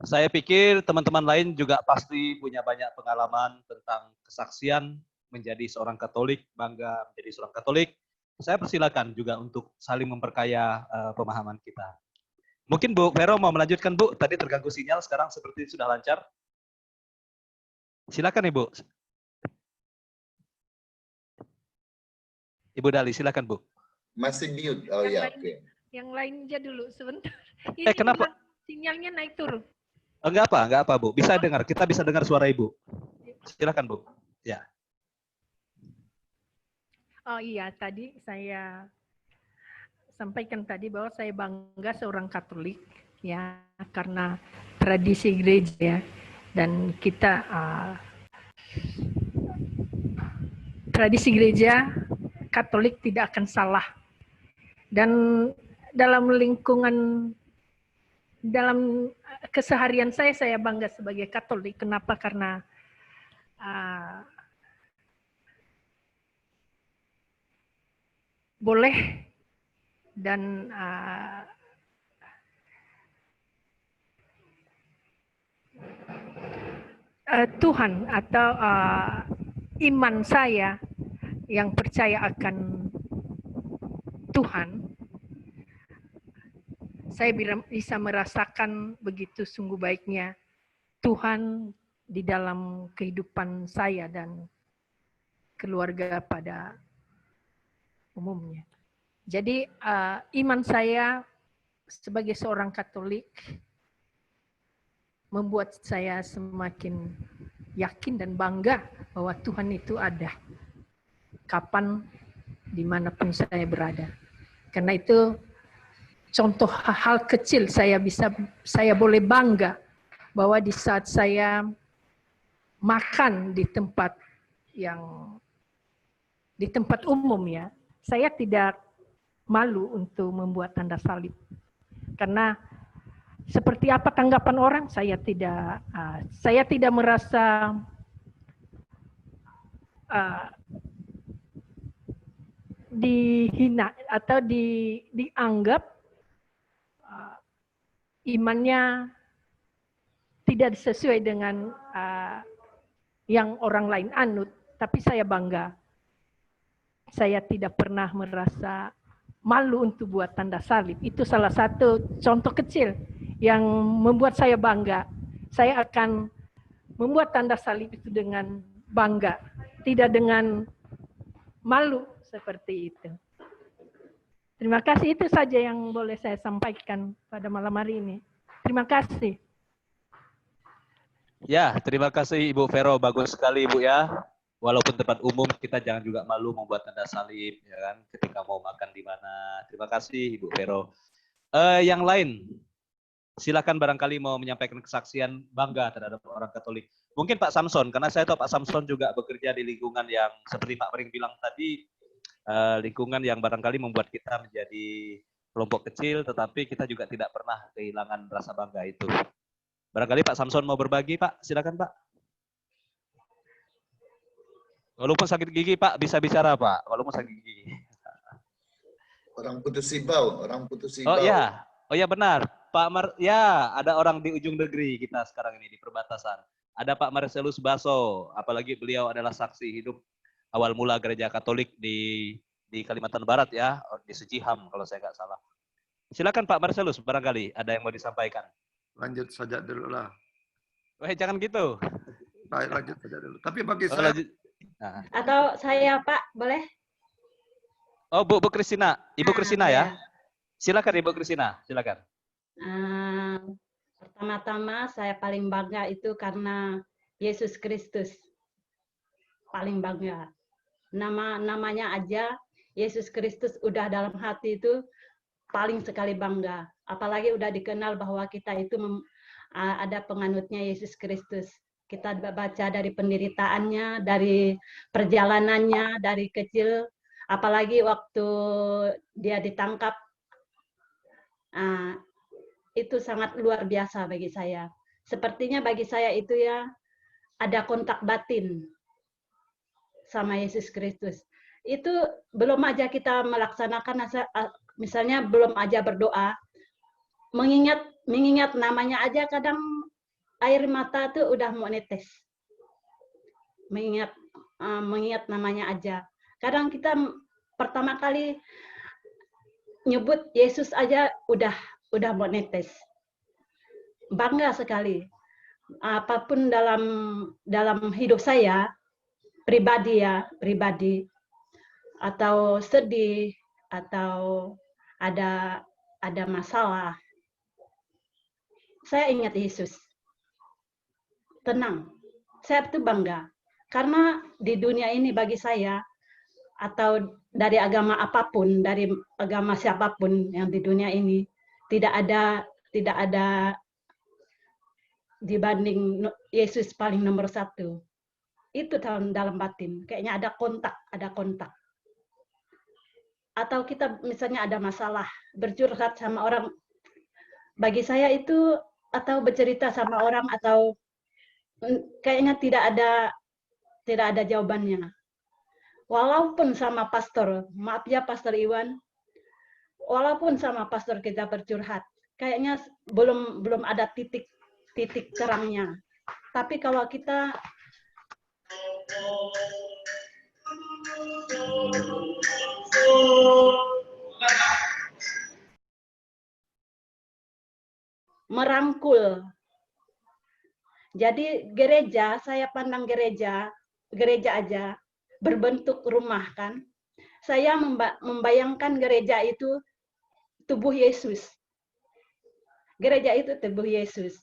Saya pikir teman-teman lain juga pasti punya banyak pengalaman tentang kesaksian menjadi seorang Katolik, bangga menjadi seorang Katolik. Saya persilakan juga untuk saling memperkaya pemahaman kita. Mungkin Bu Vero mau melanjutkan, Bu. Tadi terganggu sinyal, sekarang seperti sudah lancar. Silakan Ibu. Ibu Dali, silakan Bu. Masih mute. Oh ya, oke. Yang lain aja dulu sebentar. Kenapa? Sinyalnya naik turun. Enggak apa Bu. Bisa dengar, kita bisa dengar suara Ibu. Silakan Bu. Ya. Oh iya, tadi saya sampaikan tadi bahwa saya bangga seorang Katolik ya karena tradisi gereja ya, dan kita tradisi gereja Katolik tidak akan salah. Dan dalam lingkungan, dalam keseharian saya bangga sebagai Katolik. Kenapa? Karena boleh dan Tuhan atau iman saya yang percaya akan Tuhan, saya bisa merasakan begitu sungguh baiknya Tuhan di dalam kehidupan saya dan keluarga pada umumnya. Jadi iman saya sebagai seorang Katolik membuat saya semakin yakin dan bangga bahwa Tuhan itu ada kapan dimanapun saya berada. Karena itu contoh hal kecil saya boleh bangga bahwa di saat saya makan di tempat umum ya, saya tidak malu untuk membuat tanda salib. Karena seperti apa tanggapan orang, saya tidak merasa dihina atau dianggap imannya tidak sesuai dengan yang orang lain anut, tapi saya bangga. Saya tidak pernah merasa malu untuk buat tanda salib. Itu salah satu contoh kecil yang membuat saya bangga. Saya akan membuat tanda salib itu dengan bangga, tidak dengan malu seperti itu. Terima kasih, itu saja yang boleh saya sampaikan pada malam hari ini. Terima kasih. Ya, terima kasih Ibu Vero, bagus sekali Ibu ya. Walaupun tempat umum, kita jangan juga malu membuat tanda salib, ya kan? Ketika mau makan di mana. Terima kasih Ibu Vero. Yang lain, silakan barangkali mau menyampaikan kesaksian bangga terhadap orang Katolik. Mungkin Pak Samson, karena saya tahu Pak Samson juga bekerja di lingkungan yang seperti Pak Mering bilang tadi, lingkungan yang barangkali membuat kita menjadi kelompok kecil, tetapi kita juga tidak pernah kehilangan rasa bangga itu. Barangkali Pak Samson mau berbagi, Pak. Silakan, Pak. Walaupun sakit gigi, Pak, bisa bicara, Pak. Walaupun sakit gigi. Orang putus ibau. Oh ya benar. Pak ya, ada orang di ujung negeri kita sekarang ini di perbatasan. Ada Pak Marcelus Baso, apalagi beliau adalah saksi hidup awal mula gereja Katolik di Kalimantan Barat ya, di Suciham kalau saya nggak salah. Silakan Pak Marcelus, barangkali ada yang mau disampaikan. Lanjut saja dulu lah. Wah, jangan gitu. Baik, lanjut saja dulu. Tapi bagi saya... Nah. Atau saya Pak, boleh? Oh, Bu Kristina. Ibu Kristina ya. Silakan Ibu Kristina, silakan. Pertama-tama saya paling bangga itu karena Yesus Kristus. Paling bangga. Namanya aja Yesus Kristus udah dalam hati itu paling sekali bangga. Apalagi udah dikenal bahwa kita itu ada penganutnya Yesus Kristus. Kita baca dari penderitaannya, dari perjalanannya, dari kecil. Apalagi waktu dia ditangkap, itu sangat luar biasa bagi saya. Sepertinya bagi saya itu ya, ada kontak batin sama Yesus Kristus. Itu belum aja kita melaksanakan, misalnya belum aja berdoa, mengingat namanya aja kadang air mata tuh udah mau netes. Mengingat namanya aja. Kadang kita pertama kali nyebut Yesus aja udah mau netes. Bangga sekali. Apapun dalam hidup saya pribadi atau sedih atau ada masalah, saya ingat Yesus. Tenang. Saya tuh bangga karena di dunia ini bagi saya atau dari agama apapun, dari agama siapapun yang di dunia ini, tidak ada dibanding Yesus paling nomor satu. Itu dalam batin, kayaknya ada kontak. Atau kita misalnya ada masalah, bercurhat sama orang, bagi saya itu, atau bercerita sama orang, atau kayaknya tidak ada jawabannya. Walaupun sama pastor, maaf ya Pastor Iwan, walaupun sama pastor kita bercurhat, kayaknya belum ada titik terangnya. Tapi kalau kita merangkul, jadi gereja, saya pandang gereja aja berbentuk rumah kan. Saya membayangkan gereja itu tubuh Yesus. Gereja itu tubuh Yesus.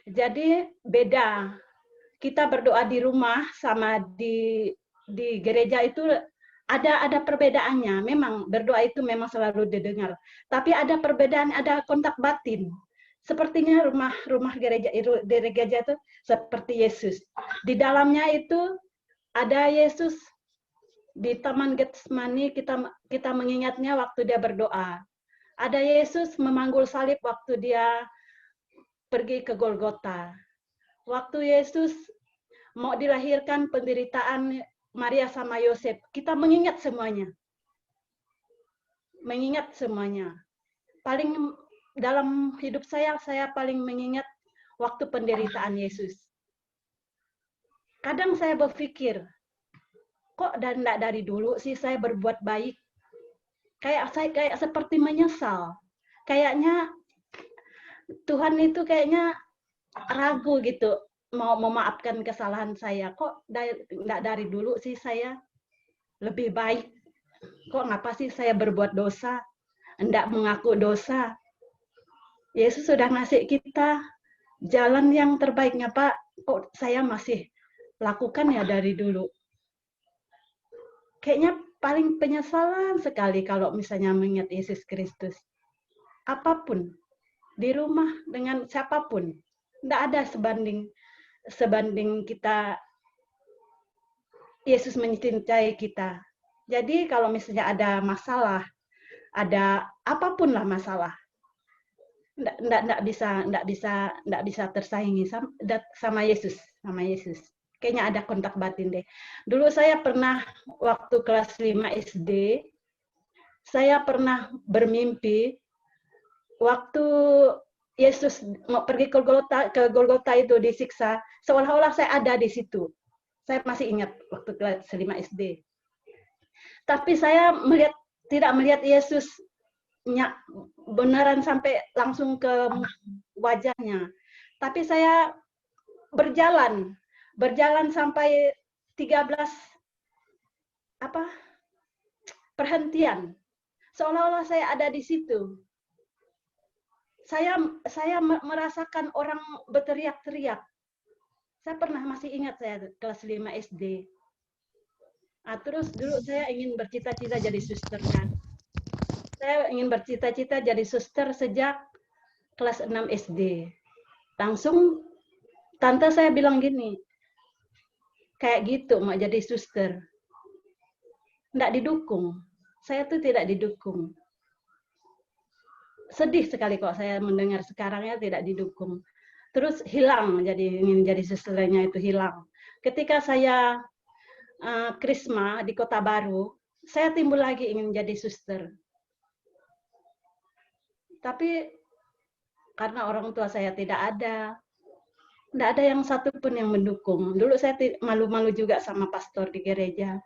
Jadi beda. Kita berdoa di rumah sama di gereja itu ada perbedaannya. Memang berdoa itu memang selalu didengar. Tapi ada perbedaan, ada kontak batin. Sepertinya rumah gereja itu seperti Yesus. Di dalamnya itu ada Yesus. Di Taman Getsemani kita mengingatnya waktu dia berdoa. Ada Yesus memanggul salib waktu dia pergi ke Golgota. Waktu Yesus mau dilahirkan, penderitaan Maria sama Yosef, kita mengingat semuanya. Mengingat semuanya. Paling dalam hidup saya paling mengingat waktu penderitaan Yesus. Kadang saya berpikir, kok dari dulu sih saya berbuat baik? Kayak seperti menyesal. Kayaknya Tuhan itu kayaknya ragu gitu mau memaafkan kesalahan saya. Kok dari dulu sih saya lebih baik? Kok ngapa sih saya berbuat dosa? Enggak mengaku dosa. Yesus sudah ngasih kita jalan yang terbaiknya, Pak. Kok saya masih lakukan ya dari dulu? Kayaknya paling penyesalan sekali kalau misalnya mengingat Yesus Kristus. Apapun, di rumah dengan siapapun, tidak ada sebanding kita, Yesus mencintai kita. Jadi kalau misalnya ada masalah, ada apapun lah masalah, tidak bisa tersaingi sama Yesus. Kayaknya ada kontak batin deh. Dulu saya pernah waktu kelas 5 SD, saya pernah bermimpi waktu Yesus mau pergi ke Golgota itu disiksa, seolah-olah saya ada di situ. Saya masih ingat waktu kelas 5 SD. Tapi saya tidak melihat Yesus beneran sampai langsung ke wajahnya. Tapi saya berjalan sampai 13 perhentian. Seolah-olah saya ada di situ. Saya merasakan orang berteriak-teriak. Saya pernah masih ingat saya kelas 5 SD. Nah, terus dulu saya ingin bercita-cita jadi suster kan. Saya ingin bercita-cita jadi suster sejak kelas 6 SD. Langsung tante saya bilang gini, kayak gitu mau jadi suster. Nggak didukung. Saya tuh tidak didukung. Sedih sekali kok saya mendengar sekarangnya tidak didukung. Terus hilang, ingin jadi susternya itu hilang. Ketika saya krisma di Kota Baru, saya timbul lagi ingin jadi suster. Tapi karena orang tua saya tidak ada yang satupun yang mendukung. Dulu saya malu-malu juga sama pastor di gereja.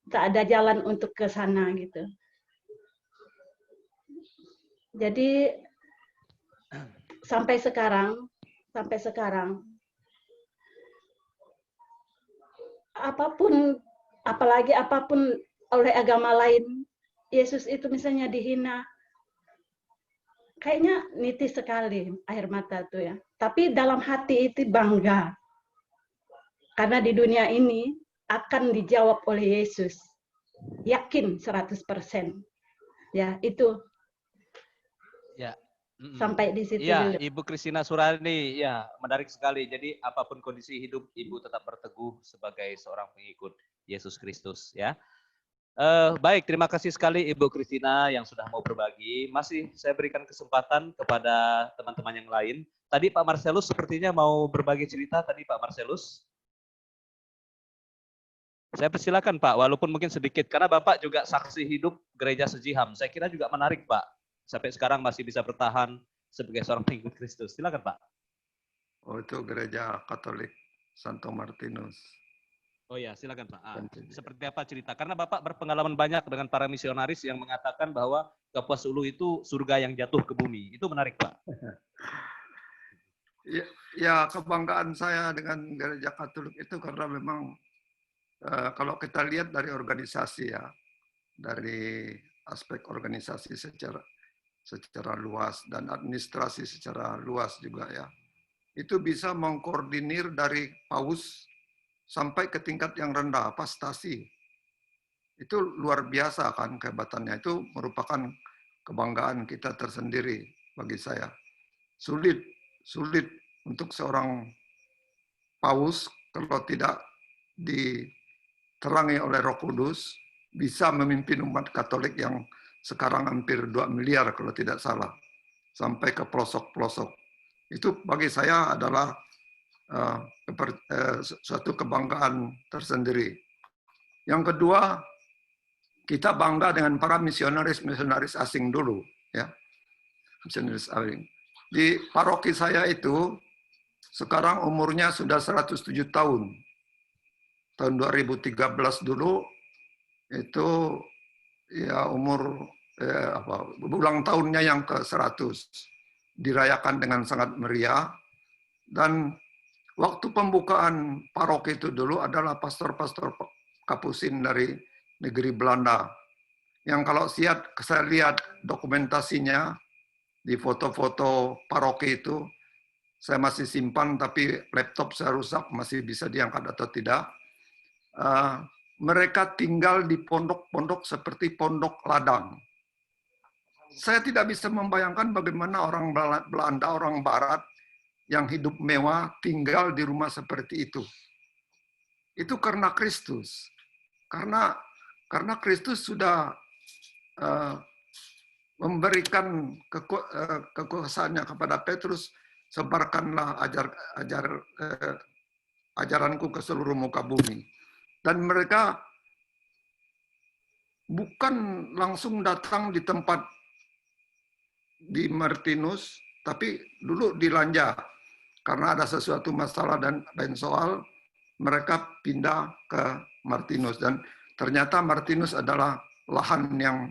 Tak ada jalan untuk ke sana gitu. Jadi sampai sekarang apapun oleh agama lain, Yesus itu misalnya dihina, kayaknya nitis sekali air mata tuh ya. Tapi dalam hati itu bangga. Karena di dunia ini akan dijawab oleh Yesus. yakin 100%. Ya, itu Ya. sampai di situ Iya, dulu. Ibu Kristina Surani, ya menarik sekali. Jadi apapun kondisi hidup, Ibu tetap berteguh sebagai seorang pengikut Yesus Kristus, ya. Baik, terima kasih sekali Ibu Kristina yang sudah mau berbagi. Masih saya berikan kesempatan kepada teman-teman yang lain. Tadi Pak Marcelus sepertinya mau berbagi cerita tadi Pak Marcelus. Saya persilakan Pak, walaupun mungkin sedikit, karena Bapak juga saksi hidup gereja Sejiham. Saya kira juga menarik Pak. Sampai sekarang masih bisa bertahan sebagai seorang pengikut Kristus. Silakan Pak. Oh, itu gereja Katolik Santo Martinus. Oh ya, silakan Pak. Seperti apa cerita? Karena Bapak berpengalaman banyak dengan para misionaris yang mengatakan bahwa Kapuas Hulu itu surga yang jatuh ke bumi. Itu menarik Pak. Ya, kebanggaan saya dengan gereja Katolik itu karena memang kalau kita lihat dari organisasi ya, dari aspek organisasi secara luas dan administrasi secara luas juga ya, itu bisa mengkoordinir dari paus sampai ke tingkat yang rendah, apa stasi. Itu luar biasa kan kehebatannya. Itu merupakan kebanggaan kita tersendiri bagi saya. Sulit untuk seorang paus kalau tidak diterangi oleh Roh Kudus bisa memimpin umat Katolik yang sekarang hampir 2 miliar kalau tidak salah, sampai ke pelosok-pelosok. Itu bagi saya adalah suatu kebanggaan tersendiri. Yang kedua, kita bangga dengan para misionaris asing dulu, ya, misionaris asing. Di paroki saya itu sekarang umurnya sudah 107 tahun. Tahun 2013 dulu itu ya umur ulang tahunnya yang ke-100, dirayakan dengan sangat meriah. Dan waktu pembukaan paroki itu dulu adalah pastor-pastor Kapusin dari negeri Belanda. Yang kalau saya lihat dokumentasinya di foto-foto paroki itu, saya masih simpan tapi laptop saya rusak, masih bisa diangkat atau tidak. Mereka tinggal di pondok-pondok seperti pondok ladang. Saya tidak bisa membayangkan bagaimana orang Belanda, orang Barat yang hidup mewah tinggal di rumah seperti itu. Itu karena Kristus. Karena Kristus sudah memberikan kekuasaannya kepada Petrus, sebarkanlah ajaranku ke seluruh muka bumi. Dan mereka bukan langsung datang di tempat di Martinus, tapi dulu di Lanja. Karena ada sesuatu masalah dan lain soal, mereka pindah ke Martinus. Dan ternyata Martinus adalah lahan yang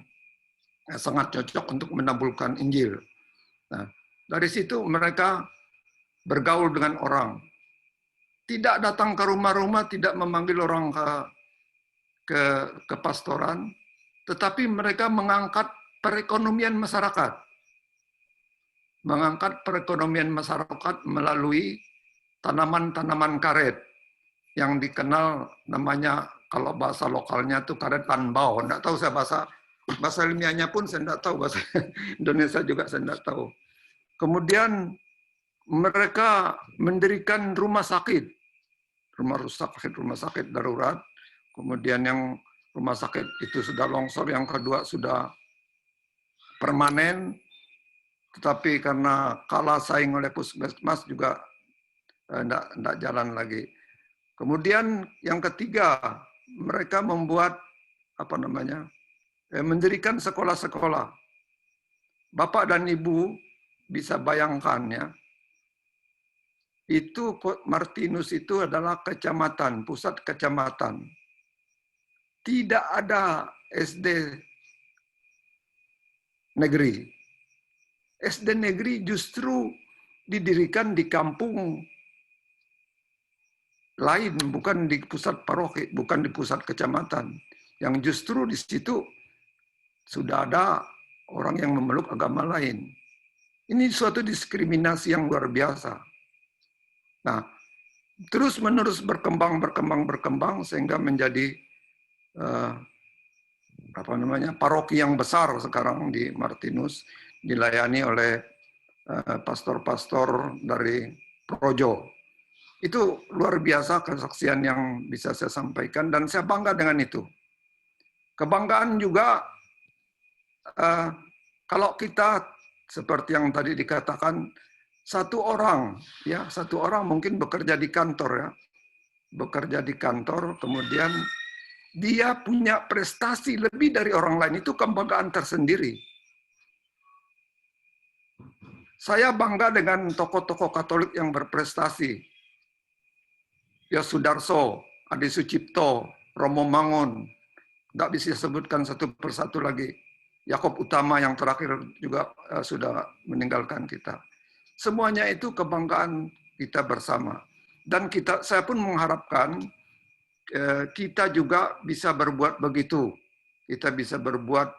sangat cocok untuk menaburkan Injil. Nah, dari situ mereka bergaul dengan orang. Tidak datang ke rumah-rumah, tidak memanggil orang ke pastoran, tetapi mereka mengangkat perekonomian masyarakat. Mengangkat perekonomian masyarakat melalui tanaman-tanaman karet yang dikenal namanya, kalau bahasa lokalnya itu karet tanbau. Tidak tahu saya bahasa ilmiahnya pun saya tidak tahu, bahasa Indonesia juga saya tidak tahu. Kemudian mereka mendirikan rumah sakit darurat. Kemudian yang rumah sakit itu sudah longsor, yang kedua sudah permanen. Tetapi karena kalah saing oleh puskesmas juga tidak jalan lagi. Kemudian yang ketiga, mereka membuat mendirikan sekolah-sekolah. Bapak dan Ibu bisa bayangkan ya, itu Martinus itu adalah kecamatan, pusat kecamatan. Tidak ada SD negeri. SD negeri justru didirikan di kampung lain, bukan di pusat paroki, bukan di pusat kecamatan. Yang justru di situ sudah ada orang yang memeluk agama lain. Ini suatu diskriminasi yang luar biasa. Nah, terus menerus berkembang sehingga menjadi paroki yang besar sekarang di Martinus, dilayani oleh pastor-pastor dari Projo. Itu luar biasa kesaksian yang bisa saya sampaikan dan saya bangga dengan itu. Kebanggaan juga kalau kita seperti yang tadi dikatakan, satu orang mungkin bekerja di kantor ya, bekerja di kantor, kemudian dia punya prestasi lebih dari orang lain, itu kebanggaan tersendiri. Saya bangga dengan tokoh-tokoh Katolik yang berprestasi. Ya Sudarso, Adi Sucipto, Romo Mangun, nggak bisa sebutkan satu persatu lagi. Yakob Utama yang terakhir juga sudah meninggalkan kita. Semuanya itu kebanggaan kita bersama. Dan saya pun mengharapkan kita juga bisa berbuat begitu. Kita bisa berbuat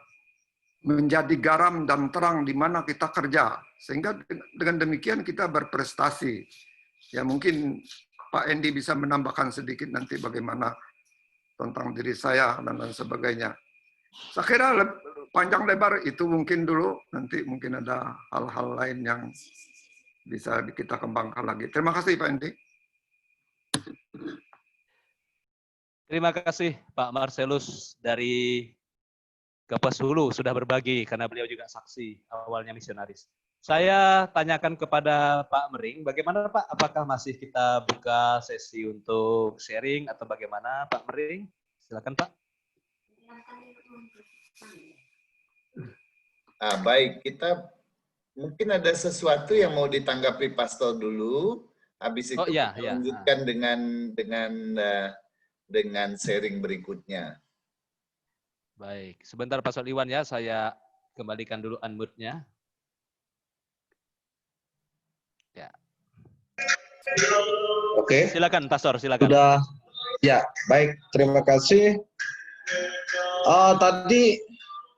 menjadi garam dan terang di mana kita kerja. Sehingga dengan demikian kita berprestasi. Ya mungkin Pak Endi bisa menambahkan sedikit nanti bagaimana tentang diri saya dan lain sebagainya. Saya kira panjang lebar itu mungkin dulu, nanti mungkin ada hal-hal lain yang bisa kita kembangkan lagi. Terima kasih Pak Endi. Terima kasih Pak Marcelus dari Kapuas Hulu sudah berbagi karena beliau juga saksi awalnya misionaris. Saya tanyakan kepada Pak Mering, bagaimana Pak? Apakah masih kita buka sesi untuk sharing atau bagaimana Pak Mering? Silakan Pak. Baik, kita mungkin ada sesuatu yang mau ditanggapi Pastor dulu, habis itu iya. lanjutkan dengan sharing berikutnya. Baik, sebentar Pastor Iwan ya, saya kembalikan dulu unmute-nya. Ya. Oke. Silakan Pastor, silakan. Sudah. Ya, baik. Terima kasih. Tadi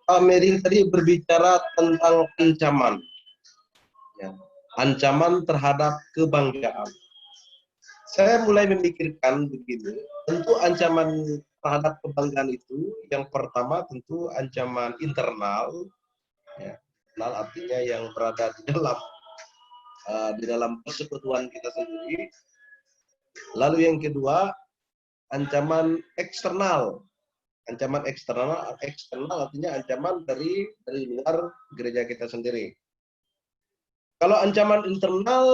Pak Mering tadi berbicara tentang ancaman. Ya, ancaman terhadap kebanggaan. Saya mulai memikirkan begini, tentu ancaman terhadap kebanggaan itu yang pertama tentu ancaman internal, ya, internal artinya yang berada di dalam persekutuan kita sendiri. Lalu yang kedua, ancaman eksternal. Ancaman eksternal artinya ancaman dari luar gereja kita sendiri. Kalau ancaman internal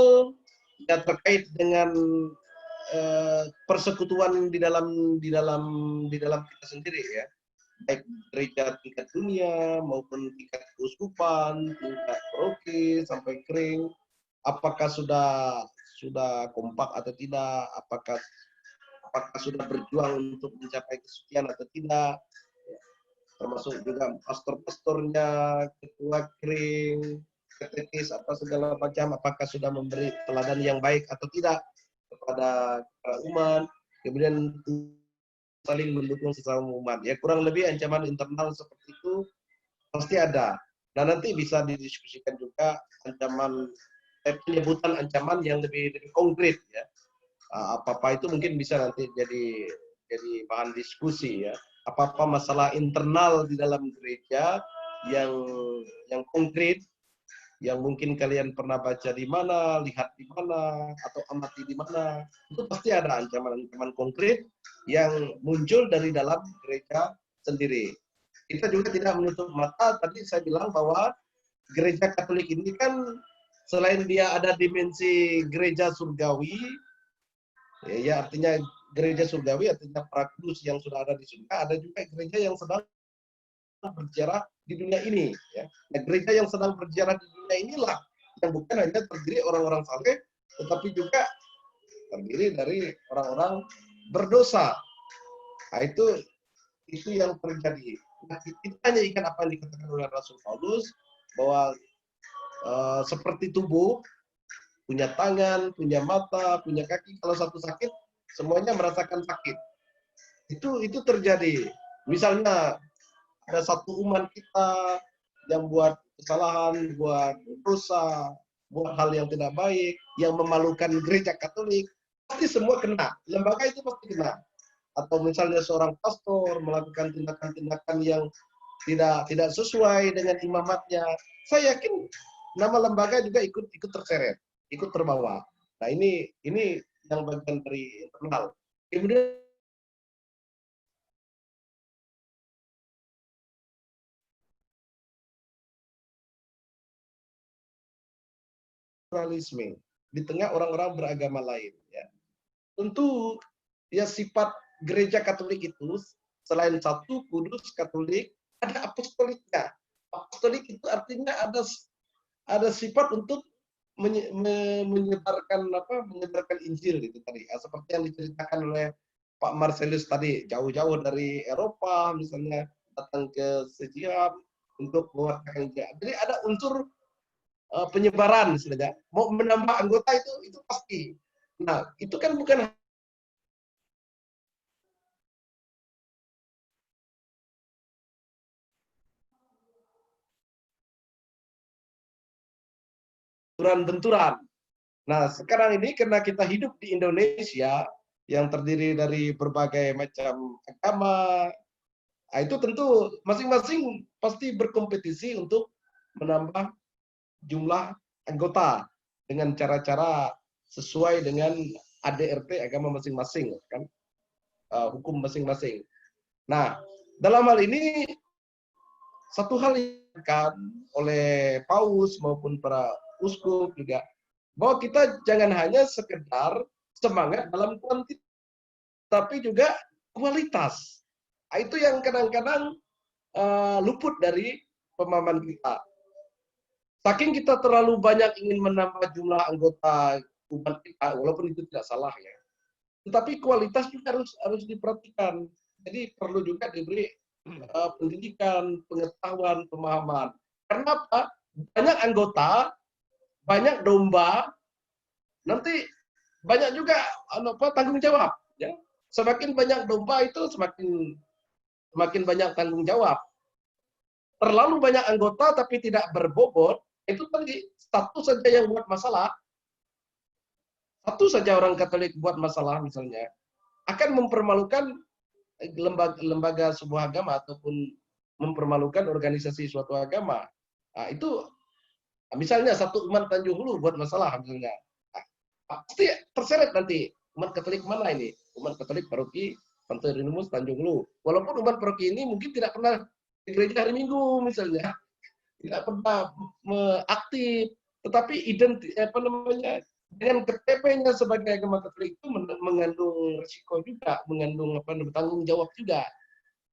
ya terkait dengan persekutuan di dalam kita sendiri ya. Baik gereja tingkat dunia maupun tingkat keuskupan, tingkat paroki sampai kering. Apakah sudah kompak atau tidak, apakah sudah berjuang untuk mencapai kesucian atau tidak, termasuk juga pastor-pastornya, ketua kering, katekis, apa segala macam, apakah sudah memberi teladan yang baik atau tidak kepada umat, kemudian saling mendukung sesama umat. Ya kurang lebih ancaman internal seperti itu pasti ada. Dan nanti bisa didiskusikan juga penyebutan ancaman yang lebih konkret ya. Apa-apa itu mungkin bisa nanti jadi bahan diskusi ya. Apa-apa masalah internal di dalam gereja yang konkret, yang mungkin kalian pernah baca di mana, lihat di mana, atau amati di mana, itu pasti ada ancaman-ancaman konkret yang muncul dari dalam gereja sendiri. Kita juga tidak menutup mata, tadi saya bilang bahwa gereja Katolik ini kan selain dia ada dimensi gereja surgawi, ya artinya gereja surgawi artinya para kudus yang sudah ada di surga, ada juga gereja yang sedang berziarah di dunia ini. Ya. Nah, gereja yang sedang berziarah di dunia inilah yang bukan hanya terdiri orang-orang saleh, tetapi juga terdiri dari orang-orang berdosa. Nah, itu yang terjadi. Nah, kita hanya ikan apa yang dikatakan oleh Rasul Paulus bahwa seperti tubuh, punya tangan, punya mata, punya kaki. Kalau satu sakit, semuanya merasakan sakit. Itu terjadi. Misalnya ada satu umat kita yang buat kesalahan, buat dosa, buat hal yang tidak baik, yang memalukan gereja Katolik, pasti semua kena. Lembaga itu pasti kena. Atau misalnya seorang pastor melakukan tindakan-tindakan yang tidak sesuai dengan imamatnya, saya yakin nama lembaga juga ikut terseret, ikut terbawa. Nah ini yang bagian dari internal. Kemudian pluralisme di tengah orang-orang beragama lain. Ya. Tentu ya sifat gereja Katolik itu selain satu kudus Katolik, ada apostoliknya. Apostolik itu artinya ada sifat untuk menyebarkan Injil itu tadi. Ya, seperti yang diceritakan oleh Pak Marcellus tadi, jauh-jauh dari Eropa misalnya datang ke Sejam untuk mewartakan Injil. Jadi ada unsur penyebaran istilahnya. Mau menambah anggota itu pasti. Nah, itu kan bukan benturan. Nah, sekarang ini karena kita hidup di Indonesia yang terdiri dari berbagai macam agama, nah itu tentu masing-masing pasti berkompetisi untuk menambah jumlah anggota dengan cara-cara sesuai dengan ADRT agama masing-masing, kan? Hukum masing-masing. Nah, dalam hal ini satu hal yang dikatakan oleh Paus maupun para uskup juga, bahwa kita jangan hanya sekedar semangat dalam kuantitas, tapi juga kualitas. Nah, itu yang kadang-kadang luput dari pemahaman kita. Saking kita terlalu banyak ingin menambah jumlah anggota umat kita, walaupun itu tidak salah ya. Tetapi kualitas juga harus diperhatikan. Jadi perlu juga diberi pendidikan, pengetahuan, pemahaman. Karena apa? Banyak anggota, banyak domba, nanti banyak juga tanggung jawab. Ya. Semakin banyak domba itu semakin banyak tanggung jawab. Terlalu banyak anggota tapi tidak berbobot, itu tadi satu saja yang buat masalah. Satu saja orang Katolik buat masalah misalnya, akan mempermalukan lembaga sebuah agama ataupun mempermalukan organisasi suatu agama. Nah, itu misalnya satu umat Tanjung Hulu buat masalah misalnya. Pasti terseret nanti umat Katolik mana ini? Umat Katolik paroki Santo Irenaeus Tanjung Hulu. Walaupun umat paroki ini mungkin tidak pernah di gereja hari Minggu misalnya, tidak pernah aktif, tetapi dengan KTP-nya sebagai agama Katolik itu mengandung risiko juga, mengandung tanggung jawab juga.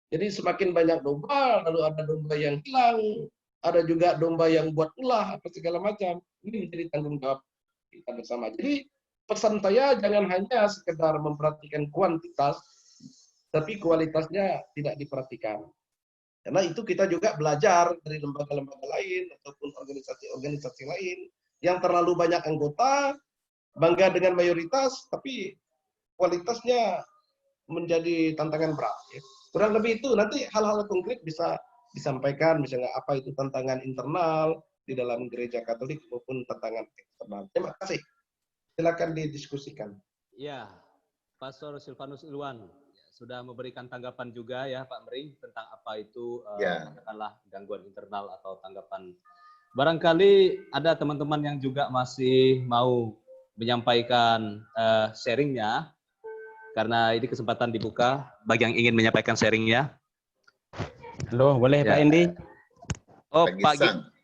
Jadi semakin banyak domba, lalu ada domba yang hilang, ada juga domba yang buat ulah, apa segala macam. Ini menjadi tanggung jawab kita bersama. Jadi pesan saya jangan hanya sekedar memperhatikan kuantitas, tapi kualitasnya tidak diperhatikan. Karena itu kita juga belajar dari lembaga-lembaga lain ataupun organisasi-organisasi lain yang terlalu banyak anggota, bangga dengan mayoritas, tapi kualitasnya menjadi tantangan berat. Ya. Kurang lebih itu, nanti hal-hal konkret bisa disampaikan, misalnya apa itu tantangan internal di dalam gereja Katolik maupun tantangan eksternal. Terima kasih. Silakan didiskusikan. Ya, Pastor Silvanus Ilwan sudah memberikan tanggapan juga ya Pak Mering tentang apa itu katakanlah gangguan internal atau tanggapan. Barangkali ada teman-teman yang juga masih mau menyampaikan sharingnya, karena ini kesempatan dibuka bagi yang ingin menyampaikan sharingnya. Halo, boleh Ya. Pak Endi? Oh,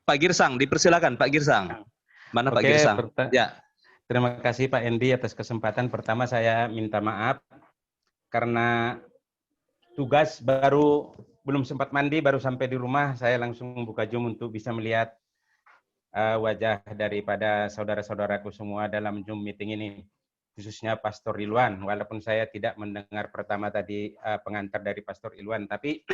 Pak Girsang, dipersilakan Pak Girsang. Mana Pak Girsang? Ya. Terima kasih Pak Endi atas kesempatan. Pertama saya minta maaf karena tugas belum sempat mandi, baru sampai di rumah, saya langsung buka Zoom untuk bisa melihat wajah daripada saudara-saudaraku semua dalam Zoom meeting ini, khususnya Pastor Ilwan. Walaupun saya tidak mendengar pertama tadi pengantar dari Pastor Ilwan, tapi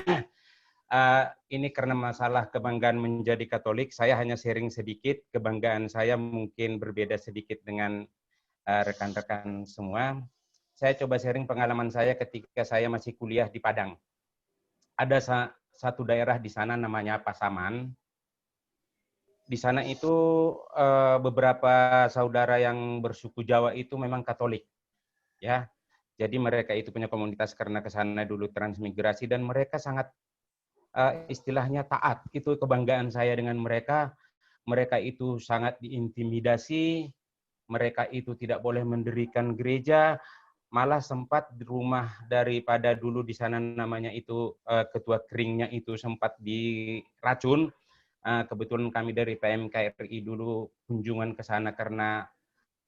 ini karena masalah kebanggaan menjadi Katolik, saya hanya sharing sedikit. Kebanggaan saya mungkin berbeda sedikit dengan rekan-rekan semua. Saya coba sharing pengalaman saya ketika saya masih kuliah di Padang. Ada satu daerah di sana namanya Pasaman. Di sana itu beberapa saudara yang bersuku Jawa itu memang Katolik. Ya. Jadi mereka itu punya komunitas karena ke sana dulu transmigrasi dan mereka sangat istilahnya taat. Itu kebanggaan saya dengan mereka. Mereka itu sangat diintimidasi, mereka itu tidak boleh mendirikan gereja, malah sempat di rumah daripada dulu di sana namanya itu ketua keringnya itu sempat diracun. Kebetulan kami dari PMKRI dulu kunjungan ke sana karena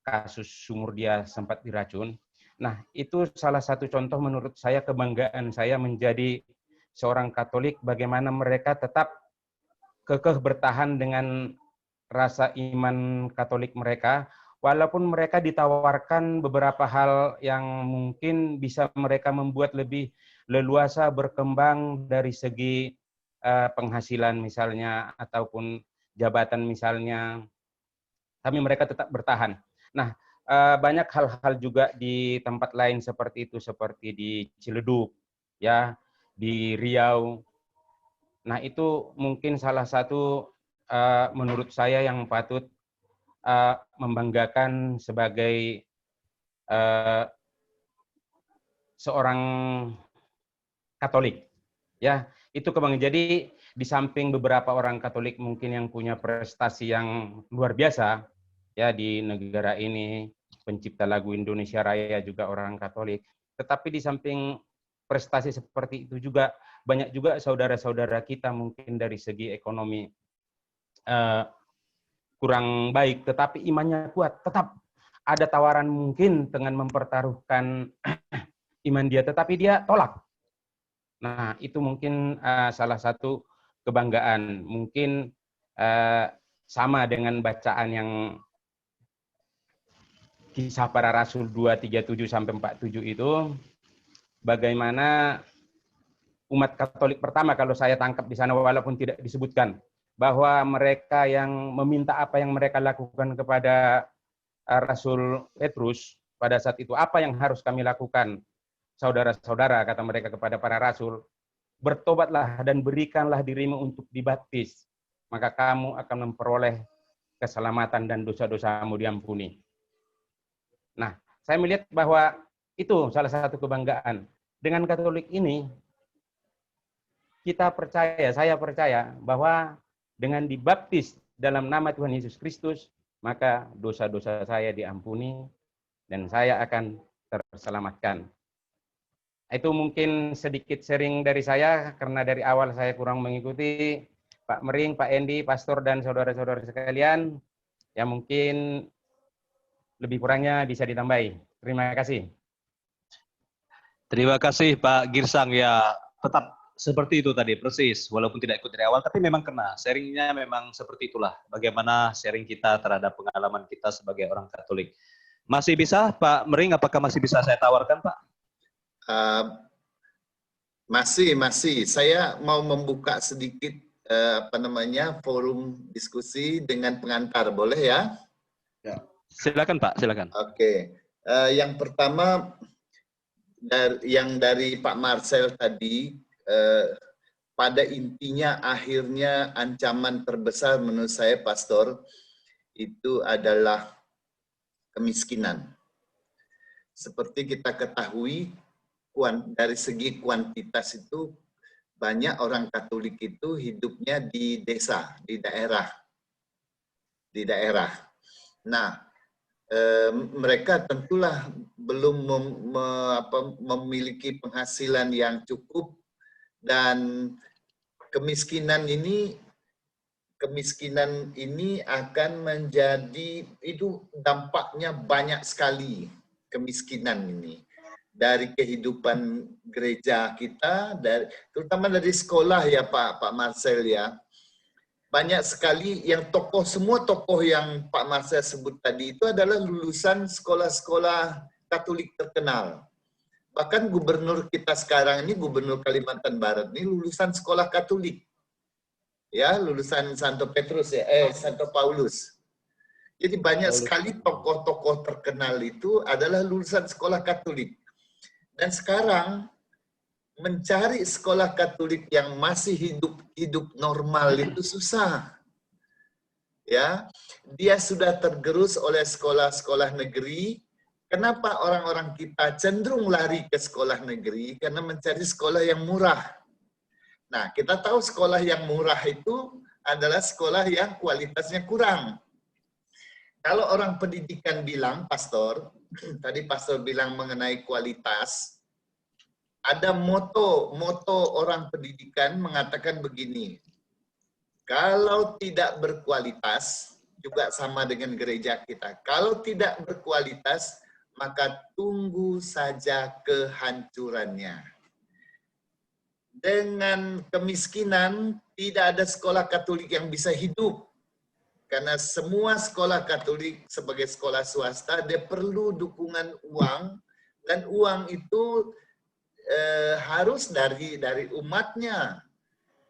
kasus sumur dia sempat diracun. Nah, itu salah satu contoh menurut saya kebanggaan saya menjadi seorang Katolik, bagaimana mereka tetap kekeh bertahan dengan rasa iman Katolik mereka, walaupun mereka ditawarkan beberapa hal yang mungkin bisa mereka membuat lebih leluasa berkembang dari segi penghasilan misalnya, ataupun jabatan misalnya, tapi mereka tetap bertahan. Nah, banyak hal-hal juga di tempat lain seperti itu, seperti di Ciledug, ya, di Riau. Nah, itu mungkin salah satu menurut saya yang patut membanggakan sebagai seorang Katolik. Ya, itu kebanggaan. Jadi di samping beberapa orang Katolik mungkin yang punya prestasi yang luar biasa ya di negara ini, pencipta lagu Indonesia Raya juga orang Katolik. Tetapi di samping prestasi seperti itu juga banyak juga saudara-saudara kita mungkin dari segi ekonomi kurang baik, tetapi imannya kuat. Tetap ada tawaran mungkin dengan mempertaruhkan iman dia, tetapi dia tolak. Nah, itu mungkin salah satu kebanggaan. Mungkin sama dengan bacaan yang Kisah Para Rasul 2:37-47 itu, bagaimana umat Katolik pertama, kalau saya tangkap di sana walaupun tidak disebutkan, bahwa mereka yang meminta apa yang mereka lakukan kepada Rasul Petrus pada saat itu, apa yang harus kami lakukan? Saudara-saudara, kata mereka kepada para rasul, bertobatlah dan berikanlah dirimu untuk dibaptis, maka kamu akan memperoleh keselamatan dan dosa-dosamu diampuni. Nah, saya melihat bahwa itu salah satu kebanggaan. Dengan Katolik ini, kita percaya, saya percaya bahwa dengan dibaptis dalam nama Tuhan Yesus Kristus, maka dosa-dosa saya diampuni dan saya akan terselamatkan. Itu mungkin sedikit sharing dari saya, karena dari awal saya kurang mengikuti. Pak Mering, Pak Endi, Pastor, dan saudara-saudara sekalian, ya mungkin lebih kurangnya bisa ditambahi. Terima kasih. Terima kasih Pak Girsang, ya tetap seperti itu tadi, persis. Walaupun tidak ikut dari awal, tapi memang kena. Sharingnya memang seperti itulah. Bagaimana sharing kita terhadap pengalaman kita sebagai orang Katolik. Masih bisa, Pak Mering, apakah masih bisa saya tawarkan, Pak? Masih. Saya mau membuka sedikit forum diskusi dengan pengantar, boleh ya? Ya. Silakan Pak, silakan. Oke. Yang pertama yang dari Pak Marcel tadi, pada intinya akhirnya ancaman terbesar menurut saya, Pastor, itu adalah kemiskinan. Seperti kita ketahui, dari segi kuantitas itu banyak orang Katolik itu hidupnya di desa, di daerah. Nah, mereka tentulah belum memiliki penghasilan yang cukup, dan kemiskinan ini akan menjadi, itu dampaknya banyak sekali, kemiskinan ini. Dari kehidupan gereja kita, terutama dari sekolah ya Pak Marcel ya. Banyak sekali yang semua tokoh yang Pak Marcel sebut tadi itu adalah lulusan sekolah-sekolah Katolik terkenal. Bahkan gubernur kita sekarang ini, gubernur Kalimantan Barat ini lulusan sekolah Katolik. Ya, lulusan Santo Petrus ya, Santo Paulus. Jadi banyak sekali tokoh-tokoh terkenal itu adalah lulusan sekolah Katolik. Dan sekarang mencari sekolah Katolik yang masih hidup normal itu susah. Ya, dia sudah tergerus oleh sekolah-sekolah negeri. Kenapa orang-orang kita cenderung lari ke sekolah negeri? Karena mencari sekolah yang murah. Nah, kita tahu sekolah yang murah itu adalah sekolah yang kualitasnya kurang. Kalau orang pendidikan bilang, Pastor, tadi Pastor bilang mengenai kualitas, ada moto orang pendidikan mengatakan begini, kalau tidak berkualitas, juga sama dengan gereja kita, kalau tidak berkualitas, maka tunggu saja kehancurannya. Dengan kemiskinan, tidak ada sekolah Katolik yang bisa hidup. Karena semua sekolah Katolik sebagai sekolah swasta, dia perlu dukungan uang, dan uang itu harus dari umatnya.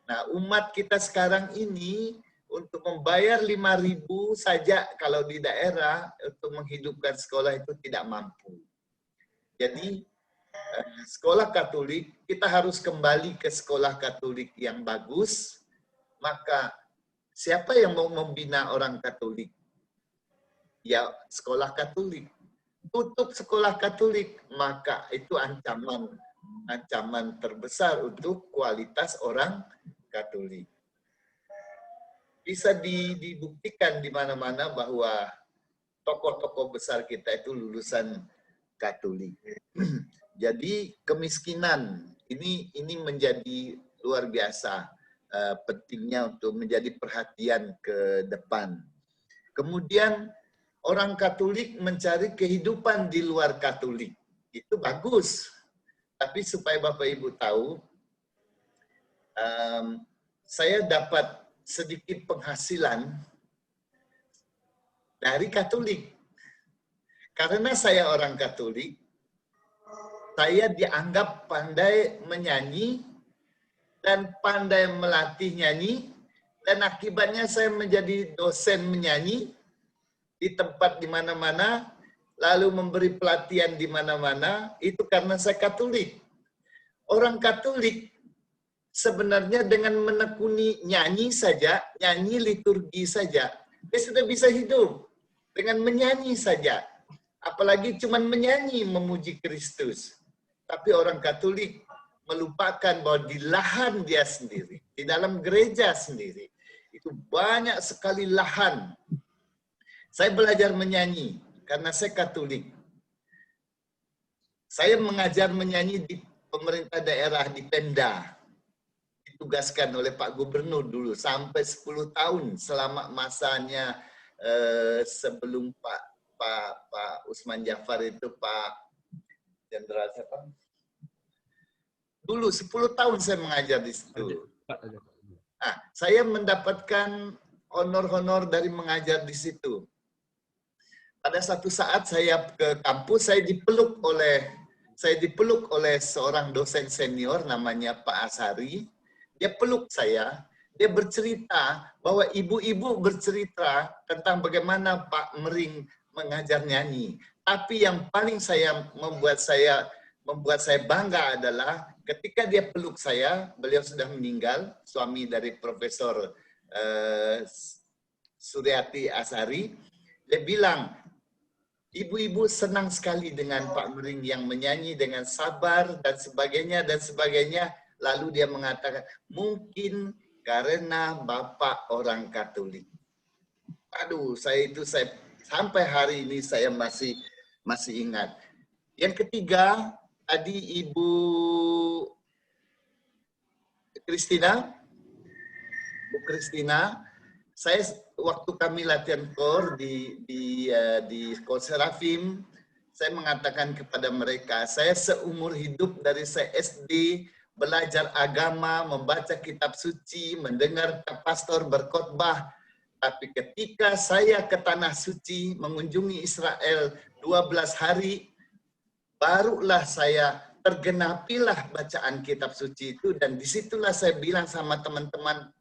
Nah, umat kita sekarang ini untuk membayar 5.000 saja kalau di daerah untuk menghidupkan sekolah itu tidak mampu. Jadi sekolah Katolik, kita harus kembali ke sekolah Katolik yang bagus. Maka siapa yang mau membina orang Katolik? Ya, sekolah Katolik. Tutup sekolah Katolik, maka itu ancaman terbesar untuk kualitas orang Katolik. Bisa dibuktikan di mana-mana bahwa tokoh-tokoh besar kita itu lulusan Katolik. Jadi kemiskinan ini menjadi luar biasa pentingnya untuk menjadi perhatian ke depan. Kemudian orang Katolik mencari kehidupan di luar Katolik. Itu bagus. Tapi supaya Bapak Ibu tahu, saya dapat sedikit penghasilan dari Katolik. Karena saya orang Katolik, saya dianggap pandai menyanyi dan pandai melatih nyanyi, dan akibatnya saya menjadi dosen menyanyi di tempat di mana-mana, lalu memberi pelatihan di mana-mana, itu karena saya Katolik. Orang Katolik sebenarnya dengan menekuni nyanyi saja, nyanyi liturgi saja, dia sudah bisa hidup dengan menyanyi saja. Apalagi cuma menyanyi memuji Kristus. Tapi orang Katolik melupakan bahwa di lahan dia sendiri, di dalam gereja sendiri, itu banyak sekali lahan. Saya belajar menyanyi karena saya Katolik. Saya mengajar menyanyi di pemerintah daerah, di Pemda. Ditugaskan oleh Pak Gubernur dulu sampai 10 tahun selama masanya sebelum Pak Usman Jafar itu, Pak Jenderal siapa? Dulu 10 tahun saya mengajar di situ. Nah, saya mendapatkan honor-honor dari mengajar di situ. Pada satu saat saya ke kampus, saya dipeluk oleh seorang dosen senior namanya Pak Asari. Dia peluk saya, dia bercerita bahwa ibu-ibu bercerita tentang bagaimana Pak Mering mengajar nyanyi. Tapi yang paling membuat saya bangga adalah ketika dia peluk saya, beliau sudah meninggal, suami dari Profesor Suryati Asari. Dia bilang, ibu-ibu senang sekali dengan Pak Mering yang menyanyi dengan sabar dan sebagainya dan sebagainya. Lalu dia mengatakan, mungkin karena Bapak orang Katolik. Aduh, saya sampai hari ini saya masih ingat. Yang ketiga, tadi Ibu Kristina, saya waktu kami latihan kor di Kor Serafim, saya mengatakan kepada mereka, saya seumur hidup dari saya SD belajar agama, membaca kitab suci, mendengar pastor berkhotbah. Tapi ketika saya ke Tanah Suci, mengunjungi Israel 12 hari, barulah saya tergenapilah bacaan kitab suci itu. Dan disitulah saya bilang sama teman-teman,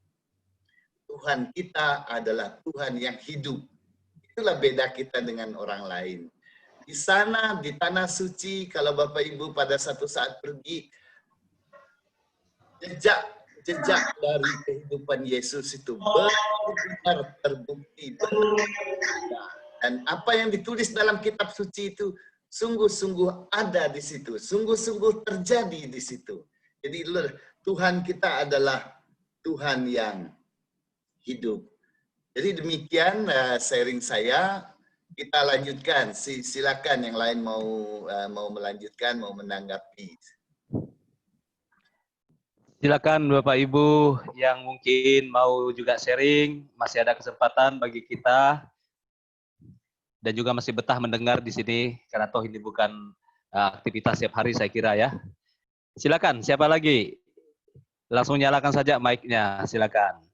Tuhan kita adalah Tuhan yang hidup. Itulah beda kita dengan orang lain. Di sana, di Tanah Suci, kalau Bapak Ibu pada satu saat pergi, jejak dari kehidupan Yesus itu benar terbukti. Dan apa yang ditulis dalam kitab suci itu sungguh-sungguh ada di situ, sungguh-sungguh terjadi di situ. Jadi Tuhan kita adalah Tuhan yang hidup. Jadi demikian sharing saya. Kita lanjutkan. Silakan yang lain mau melanjutkan, mau menanggapi. Silakan Bapak Ibu yang mungkin mau juga sharing, masih ada kesempatan bagi kita dan juga masih betah mendengar di sini karena toh ini bukan aktivitas setiap hari saya kira ya. Silakan, siapa lagi? Langsung nyalakan saja mic-nya, silakan.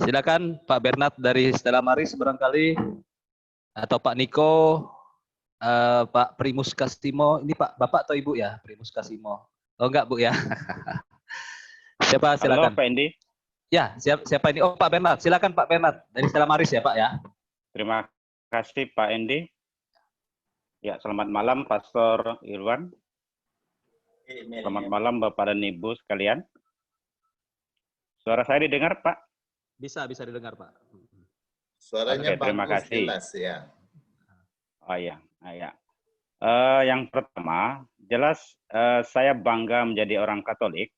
Silakan Pak Bernard dari Stella Maris barangkali atau Pak Niko. Pak Primus Kasimo, ini Pak Bapak atau Ibu ya? Primus Kasimo. Oh enggak Bu ya? Siapa silakan? Halo Pak Endi. Ya, siapa ini? Oh Pak Bernard, silakan Pak Bernard dari Stella Maris ya Pak ya. Terima kasih Pak Endi. Ya, selamat malam Pastor Irwan. Selamat malam Bapak dan Ibu sekalian. Suara saya didengar Pak? Bisa didengar Pak. Suaranya Oke, terima bagus, kasih. jelas ya. Oh iya. Yang pertama, jelas saya bangga menjadi orang Katolik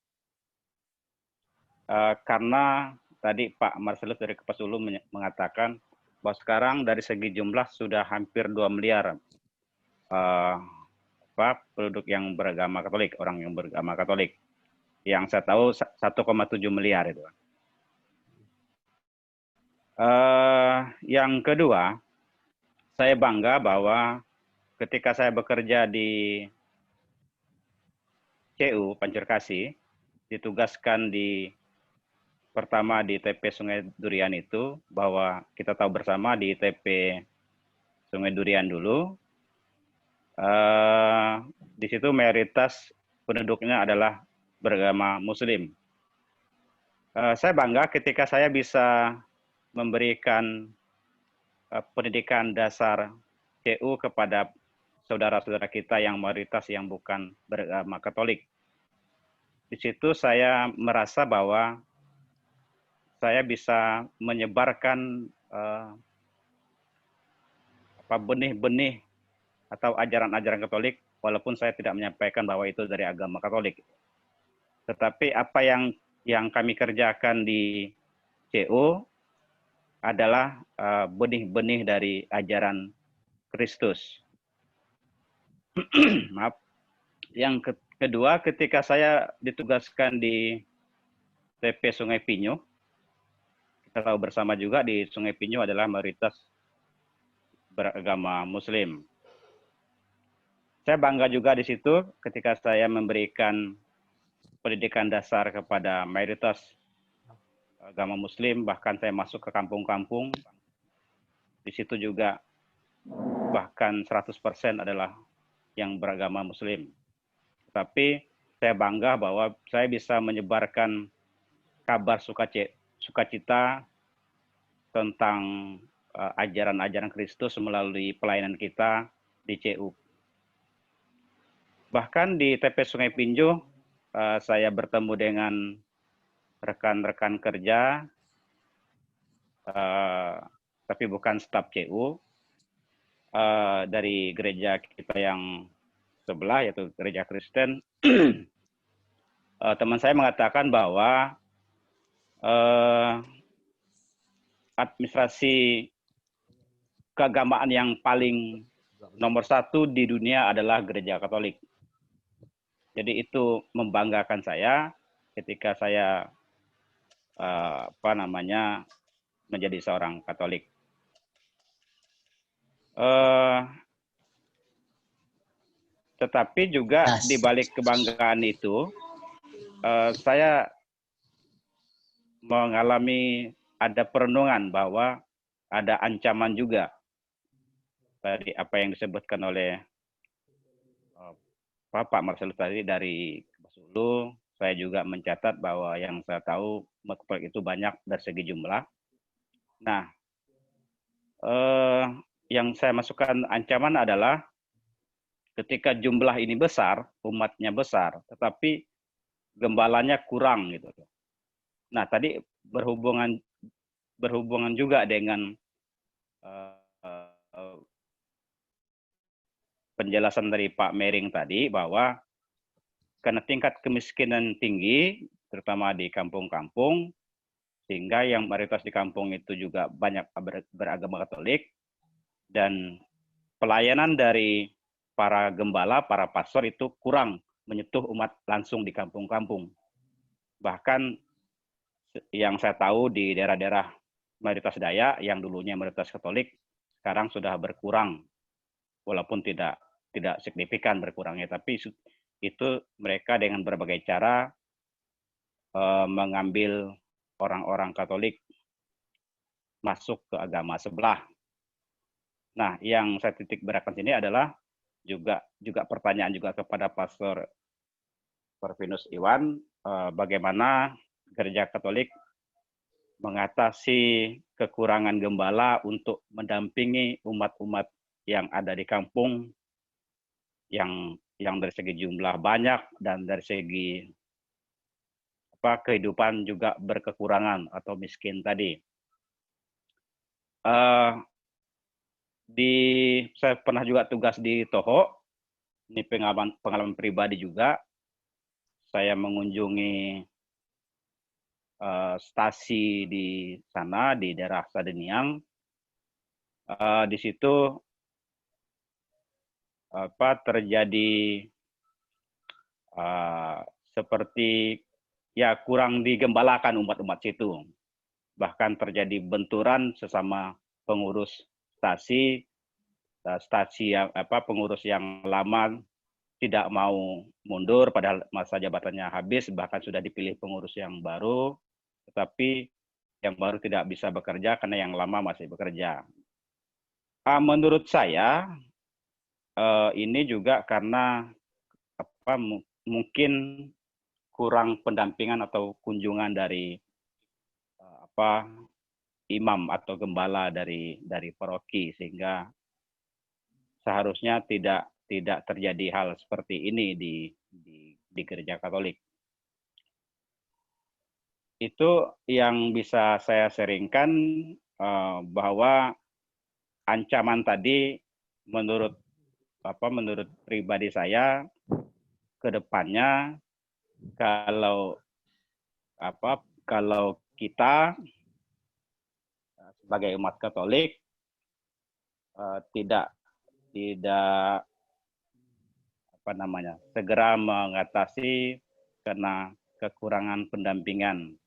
karena tadi Pak Marcelus dari Kepas Ulu mengatakan bahwa sekarang dari segi jumlah sudah hampir 2 miliar penduduk yang beragama Katolik, orang yang beragama Katolik. Yang saya tahu 1,7 miliar itu. Yang kedua, saya bangga bahwa ketika saya bekerja di CU Pancurkasih, ditugaskan pertama di TP Sungai Durian itu, bahwa kita tahu bersama di TP Sungai Durian dulu, di situ mayoritas penduduknya adalah beragama Muslim. Saya bangga ketika saya bisa memberikan pendidikan dasar CU kepada saudara-saudara kita yang mayoritas yang bukan beragama Katolik. Di situ saya merasa bahwa saya bisa menyebarkan benih-benih atau ajaran-ajaran Katolik, walaupun saya tidak menyampaikan bahwa itu dari agama Katolik. Tetapi apa yang kami kerjakan di CU adalah benih-benih dari ajaran Kristus. Maaf. Yang kedua, ketika saya ditugaskan di TP Sungai Pinyu, kita tahu bersama juga di Sungai Pinyu adalah mayoritas beragama Muslim. Saya bangga juga di situ ketika saya memberikan pendidikan dasar kepada mayoritas agama Muslim, bahkan saya masuk ke kampung-kampung. Di situ juga bahkan 100% adalah yang beragama Muslim. Tapi saya bangga bahwa saya bisa menyebarkan kabar sukacita tentang ajaran-ajaran Kristus melalui pelayanan kita di CU. Bahkan di TP Sungai Pinju, saya bertemu dengan rekan-rekan kerja, tapi bukan staf CU, dari gereja kita yang sebelah, yaitu gereja Kristen. Teman saya mengatakan bahwa administrasi keagamaan yang paling nomor 1 di dunia adalah gereja Katolik. Jadi itu membanggakan saya ketika saya menjadi seorang Katolik. Tetapi juga di balik kebanggaan itu, saya mengalami ada perenungan bahwa ada ancaman juga dari apa yang disebutkan oleh Pak Marcelus tadi dari Basulu. Saya juga mencatat bahwa yang saya tahu Katolik itu banyak dari segi jumlah. Nah, yang saya masukkan ancaman adalah ketika jumlah ini besar, umatnya besar, tetapi gembalanya kurang gitu. Nah, tadi berhubungan juga dengan penjelasan dari Pak Mering tadi bahwa karena tingkat kemiskinan tinggi, terutama di kampung-kampung, sehingga yang mayoritas di kampung itu juga banyak beragama Katolik, dan pelayanan dari para gembala, para pastor itu kurang menyentuh umat langsung di kampung-kampung. Bahkan yang saya tahu di daerah-daerah mayoritas Dayak yang dulunya mayoritas Katolik, sekarang sudah berkurang, walaupun tidak signifikan berkurangnya, tapi itu mereka dengan berbagai cara mengambil orang-orang Katolik masuk ke agama sebelah. Nah, yang saya titik beratkan sini adalah juga pertanyaan juga kepada Pastor Corvinus Iwan, bagaimana Gereja Katolik mengatasi kekurangan gembala untuk mendampingi umat-umat yang ada di kampung yang dari segi jumlah banyak dan dari segi kehidupan juga berkekurangan atau miskin tadi. Saya pernah juga tugas di Toho, ini pengalaman pribadi juga. Saya mengunjungi stasi di sana di daerah Sadeniang. Di situ terjadi seperti ya kurang digembalakan umat-umat situ. Bahkan terjadi benturan sesama pengurus stasi yang pengurus yang lama tidak mau mundur padahal masa jabatannya habis, bahkan sudah dipilih pengurus yang baru, tetapi yang baru tidak bisa bekerja karena yang lama masih bekerja. Menurut saya ini juga karena mungkin kurang pendampingan atau kunjungan dari imam atau gembala dari paroki, sehingga seharusnya tidak terjadi hal seperti ini di Gereja Katolik. Itu yang bisa saya sharingkan, bahwa ancaman tadi menurut pribadi saya ke depannya kalau kita sebagai umat Katolik tidak segera mengatasi karena kekurangan pendampingan.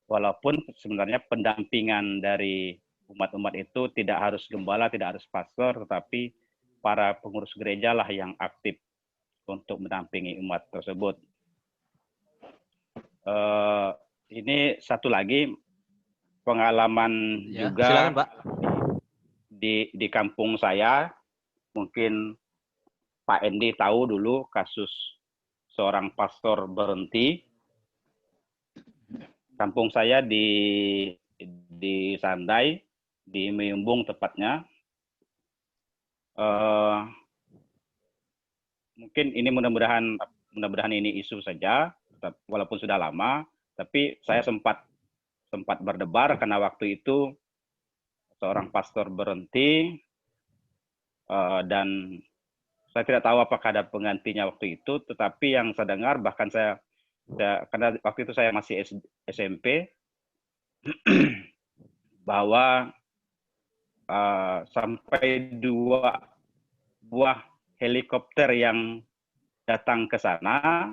Walaupun sebenarnya pendampingan dari umat-umat itu tidak harus gembala, tidak harus pastor, tetapi para pengurus gereja lah yang aktif untuk mendampingi umat tersebut. Ini satu lagi pengalaman Ya, juga silakan, Pak. di kampung saya. Mungkin Pak Endi tahu dulu kasus seorang pastor berhenti. Kampung saya di Sandai, di Meyumbung tepatnya. Mungkin ini mudah-mudahan ini isu saja, walaupun sudah lama, tapi saya sempat berdebar karena waktu itu seorang pastor berhenti, dan saya tidak tahu apakah ada penggantinya waktu itu, tetapi yang saya dengar, bahkan saya karena waktu itu saya masih SMP, bahwa sampai 2 buah helikopter yang datang ke sana,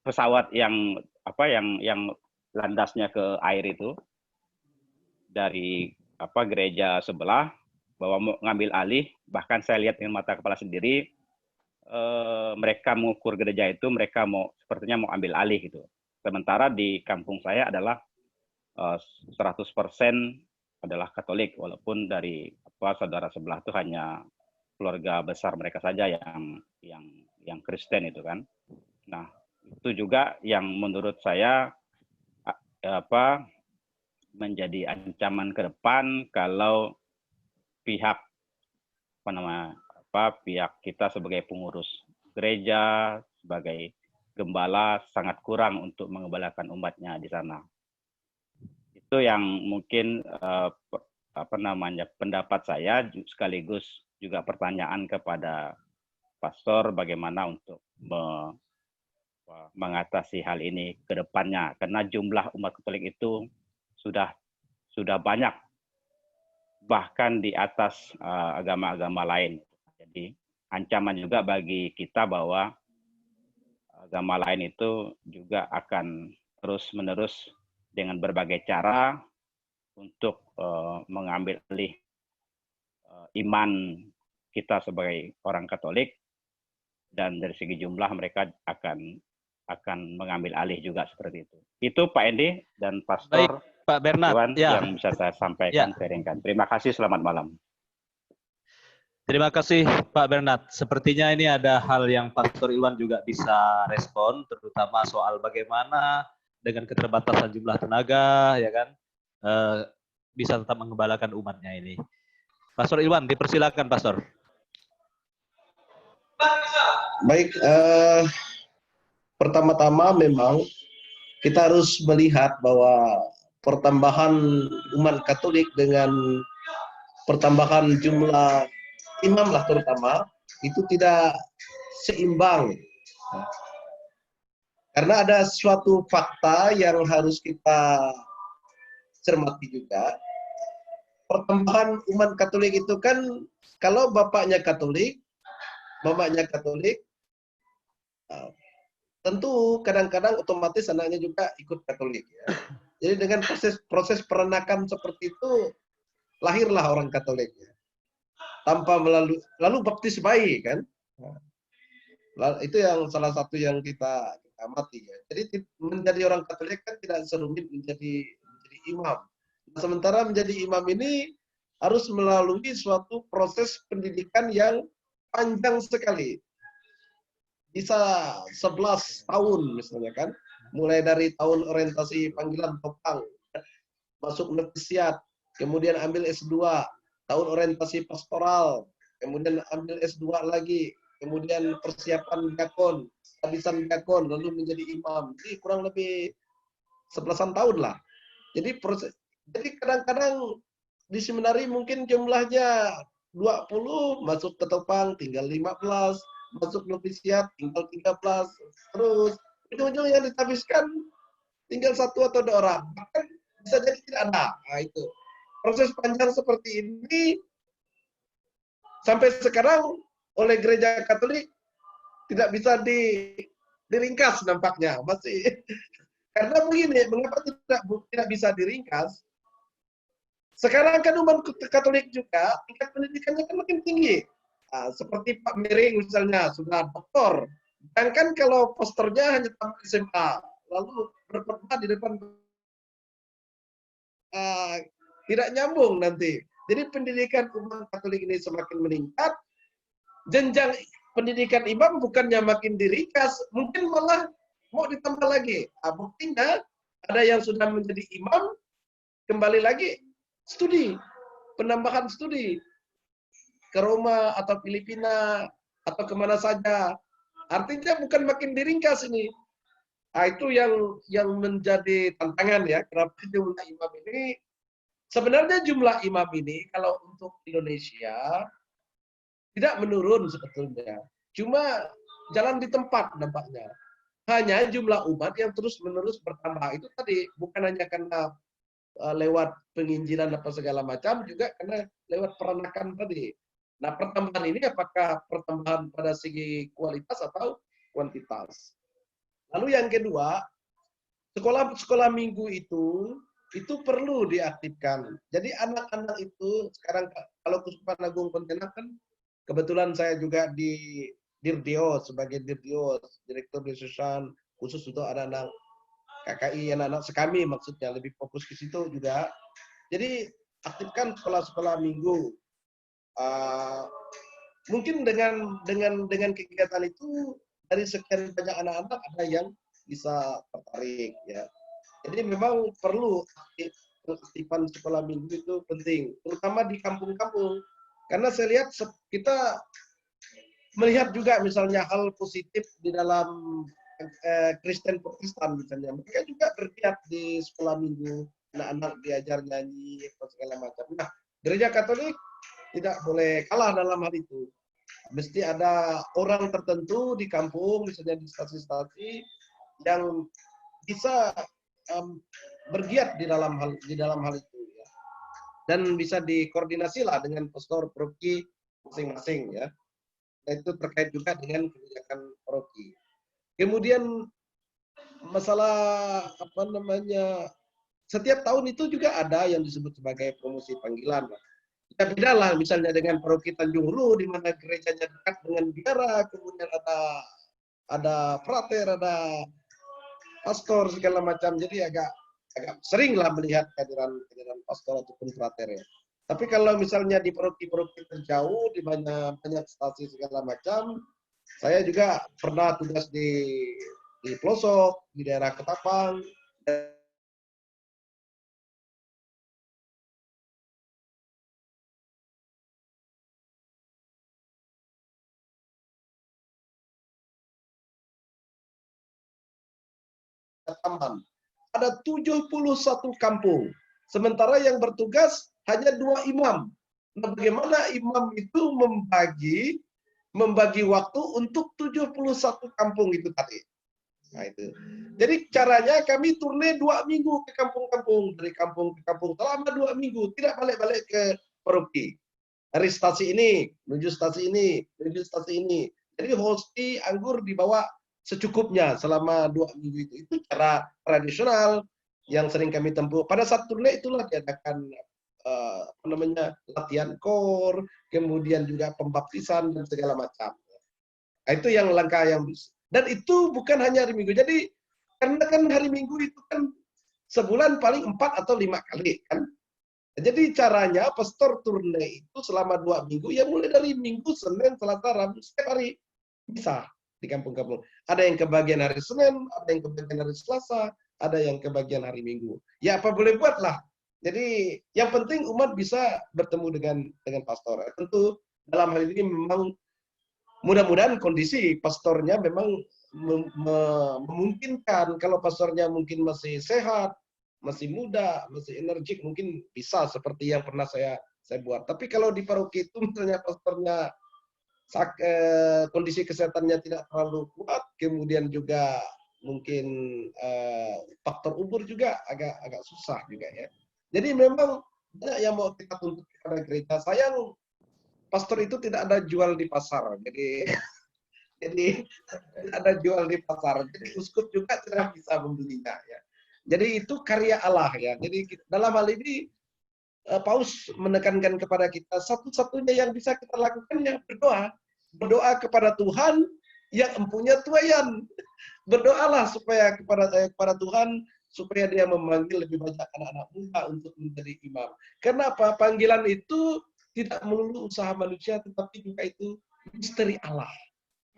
pesawat yang landasnya ke air itu dari gereja sebelah, bahwa mau ngambil alih. Bahkan saya lihat dengan mata kepala sendiri, mereka mengukur gereja itu, mereka sepertinya mau ambil alih gitu. Sementara di kampung saya adalah 100% adalah Katolik, walaupun dari saudara sebelah itu hanya keluarga besar mereka saja yang Kristen itu kan. Nah, itu juga yang menurut saya menjadi ancaman ke depan kalau pihak pihak kita sebagai pengurus gereja, sebagai gembala sangat kurang untuk mengembalakan umatnya di sana. Itu yang mungkin pendapat saya sekaligus juga pertanyaan kepada pastor bagaimana untuk mengatasi hal ini ke depannya, karena jumlah umat Katolik itu sudah banyak, bahkan di atas agama-agama lain. Jadi ancaman juga bagi kita bahwa agama lain itu juga akan terus-menerus dengan berbagai cara untuk mengambil alih iman kita sebagai orang Katolik, dan dari segi jumlah mereka akan mengambil alih juga seperti itu. Itu Pak Endi dan Pastor Pak Bernard, Iwan ya. yang bisa saya sampaikan, sharingkan. Terima kasih, selamat malam. Terima kasih Pak Bernard. Sepertinya ini ada hal yang Pastor Iwan juga bisa respon, terutama soal bagaimana dengan keterbatasan jumlah tenaga, ya kan, bisa tetap mengembalakan umatnya ini. Pastor Iwan, dipersilakan Pastor. Baik, pertama-tama memang kita harus melihat bahwa pertambahan umat Katolik dengan pertambahan jumlah imam lah terutama itu tidak seimbang. Karena ada suatu fakta yang harus kita cermati juga. Pertambahan umat Katolik itu kan kalau bapaknya Katolik, mamanya Katolik, tentu kadang-kadang otomatis anaknya juga ikut Katolik. Ya. Jadi dengan proses perenakan seperti itu lahirlah orang Katolik. Ya. Tanpa lalu baptis bayi kan. Itu yang salah satu yang kita amati. Ya. Jadi menjadi orang Katolik kan tidak serumit menjadi imam. Sementara menjadi imam ini harus melalui suatu proses pendidikan yang panjang sekali. Bisa 11 tahun misalnya kan. Mulai dari tahun orientasi panggilan topang, masuk novisiat, kemudian ambil S2, tahun orientasi pastoral, kemudian ambil S2 lagi, kemudian persiapan diakon, habisan diakon, lalu menjadi imam. Jadi kurang lebih 11 tahun lah. Jadi kadang-kadang di seminari mungkin jumlahnya 20, masuk ke topang tinggal 15, masuk novisiat tinggal 13, terus ujung-ujung yang dihabiskan tinggal 1 atau 2 orang, bahkan bisa jadi tidak ada. Nah, itu proses panjang seperti ini sampai sekarang oleh gereja Katolik tidak bisa diringkas nampaknya masih. Karena begini, mengapa tidak bisa diringkas? Sekarang kan umat Katolik juga tingkat pendidikannya kan makin tinggi. Nah, seperti Pak Miring misalnya sudah doktor. Sedangkan kalau posternya hanya tamat SMA, lalu berkhotbah di depan tidak nyambung nanti. Jadi pendidikan umat Katolik ini semakin meningkat. Jenjang pendidikan imam bukannya makin diringkas, mungkin malah mau ditambah lagi. Nah, buktinya ada yang sudah menjadi imam, kembali lagi studi, penambahan studi ke Roma atau Filipina atau kemana saja. Artinya bukan makin diringkas ini. Nah, itu yang menjadi tantangan ya. Kenapa jumlah imam ini? Sebenarnya jumlah imam ini kalau untuk Indonesia tidak menurun sebetulnya. Cuma jalan di tempat nampaknya. Hanya jumlah umat yang terus-menerus bertambah. Itu tadi bukan hanya karena lewat penginjilan apa segala macam, juga karena lewat peranakan tadi. Nah, pertambahan ini apakah pertambahan pada segi kualitas atau kuantitas? Lalu yang kedua, sekolah minggu itu perlu diaktifkan. Jadi anak-anak itu sekarang kalau Kuskupan Agung Pontianak kan kebetulan saya juga di Dirdios sebagai Dirdios, Direktur Diocesan khusus untuk anak-anak KKI, anak-anak sekami maksudnya, lebih fokus ke situ juga. Jadi aktifkan sekolah-sekolah minggu. Mungkin dengan kegiatan itu dari sekian banyak anak-anak ada yang bisa tertarik ya. Jadi memang perlu aktifan sekolah minggu itu penting, terutama di kampung-kampung. Karena saya lihat kita melihat juga misalnya hal positif di dalam Kristen Protestan misalnya. Mereka juga bergiat di sekolah minggu, anak-anak diajar nyanyi, segala macam. Nah, Gereja Katolik tidak boleh kalah dalam hal itu. Mesti ada orang tertentu di kampung, misalnya di stasi-stasi, yang bisa bergiat di dalam hal itu, ya. Dan bisa dikoordinasi lah dengan pastor paroki masing-masing, ya. Nah, itu terkait juga dengan kebijakan paroki. Kemudian masalah setiap tahun itu juga ada yang disebut sebagai promosi panggilan. Kita beda lah misalnya dengan paroki Tanjung Hulu di mana gerejanya dekat dengan biara, kemudian ada frater, ada pastor segala macam. Jadi agak sering lah melihat kehadiran pastor ataupun frater, ya. Tapi kalau misalnya di paroki-paroki terjauh di banyak stasi segala macam, saya juga pernah tugas di pelosok, di daerah Ketapang. Ada 71 kampung. Sementara yang bertugas hanya 2 imam. Nah, bagaimana imam itu membagi waktu untuk 71 kampung itu tadi. Nah, itu. Jadi caranya kami turne 2 minggu ke kampung-kampung, dari kampung ke kampung selama 2 minggu, tidak balik-balik ke paroki. Dari stasi ini menuju stasi ini, menuju stasi ini. Jadi hosti anggur dibawa secukupnya selama 2 minggu itu. Itu cara tradisional yang sering kami tempuh. Pada saat turne itulah diadakan latihan kor, kemudian juga pembaptisan dan segala macam. Nah, itu yang langkah yang bisa. Dan itu bukan hanya hari Minggu. Jadi karena kan hari Minggu itu kan sebulan paling 4 atau 5 kali kan. Jadi caranya pastor turne itu selama 2 minggu, ya mulai dari Minggu, Senin, Selasa, Rabu, setiap hari bisa di kampung-kampung. Ada yang kebagian hari Senin, ada yang kebagian hari Selasa, ada yang kebagian hari Minggu. Ya apa boleh buat lah. Jadi yang penting umat bisa bertemu dengan pastor. Tentu dalam hal ini memang mudah-mudahan kondisi pastornya memang memungkinkan. Kalau pastornya mungkin masih sehat, masih muda, masih energik, mungkin bisa seperti yang pernah saya buat. Tapi kalau di paroki itu misalnya pastornya kondisi kesehatannya tidak terlalu kuat, kemudian juga mungkin faktor umur juga agak susah juga, ya. Jadi memang banyak yang mau kita tuntut kepada gereja. Sayang pastor itu tidak ada jual di pasar. Jadi tidak ada jual di pasar. Jadi uskup juga tidak bisa membelinya, ya. Jadi itu karya Allah, ya. Jadi dalam hal ini Paus menekankan kepada kita, satu-satunya yang bisa kita lakukan ya berdoa. Berdoa kepada Tuhan yang empunya tuayan. Berdoalah supaya kepada Tuhan supaya dia memanggil lebih banyak anak-anak muda untuk menjadi imam. Kenapa? Panggilan itu tidak melulu usaha manusia, tetapi juga itu misteri Allah.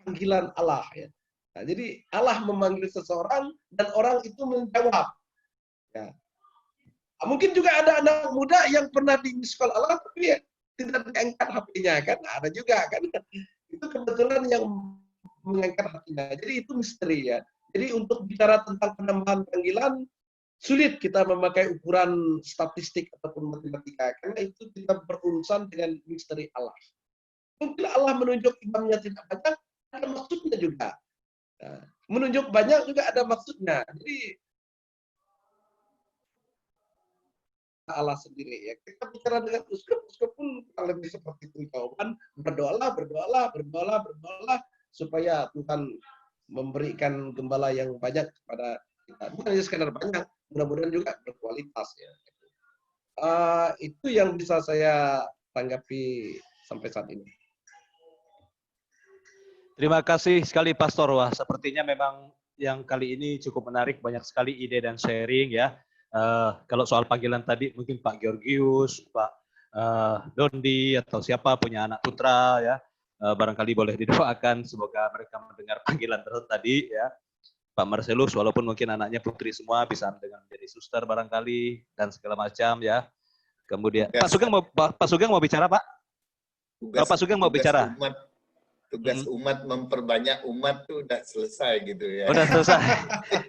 Panggilan Allah, ya. Nah, jadi Allah memanggil seseorang dan orang itu menjawab. Ya. Mungkin juga ada anak muda yang pernah di sekolah Allah tapi ya, tidak diangkat HP-nya, kan? Ada juga, kan? Itu kebetulan yang mengangkat hatinya. Jadi itu misteri, ya. Jadi untuk bicara tentang penambahan panggilan, sulit kita memakai ukuran statistik ataupun matematika. Karena itu kita berurusan dengan misteri Allah. Mungkin Allah menunjuk imamnya tidak banyak, ada maksudnya juga. Nah, menunjuk banyak juga ada maksudnya. Jadi Allah sendiri, ya. Kita bicara dengan uskup pun lebih seperti itu, kawan. Berdoalah supaya Tuhan memberikan gembala yang banyak kepada kita. Bukan hanya sekadar banyak, mudah-mudahan juga berkualitas, ya. Itu yang bisa saya tanggapi sampai saat ini. Terima kasih sekali Pastor. Wah, sepertinya memang yang kali ini cukup menarik, banyak sekali ide dan sharing, ya. Kalau soal panggilan tadi mungkin Pak Georgius, Pak Dondi atau siapa punya anak putra, ya, barangkali boleh didoakan semoga mereka mendengar panggilan tadi, ya. Pak Marcelus walaupun mungkin anaknya putri semua bisa menjadi suster barangkali dan segala macam, ya. Kemudian Pak Sugeng mau bicara, Pak? Pak Sugeng mau bicara. tugas umat memperbanyak umat tuh udah selesai gitu ya. Udah selesai.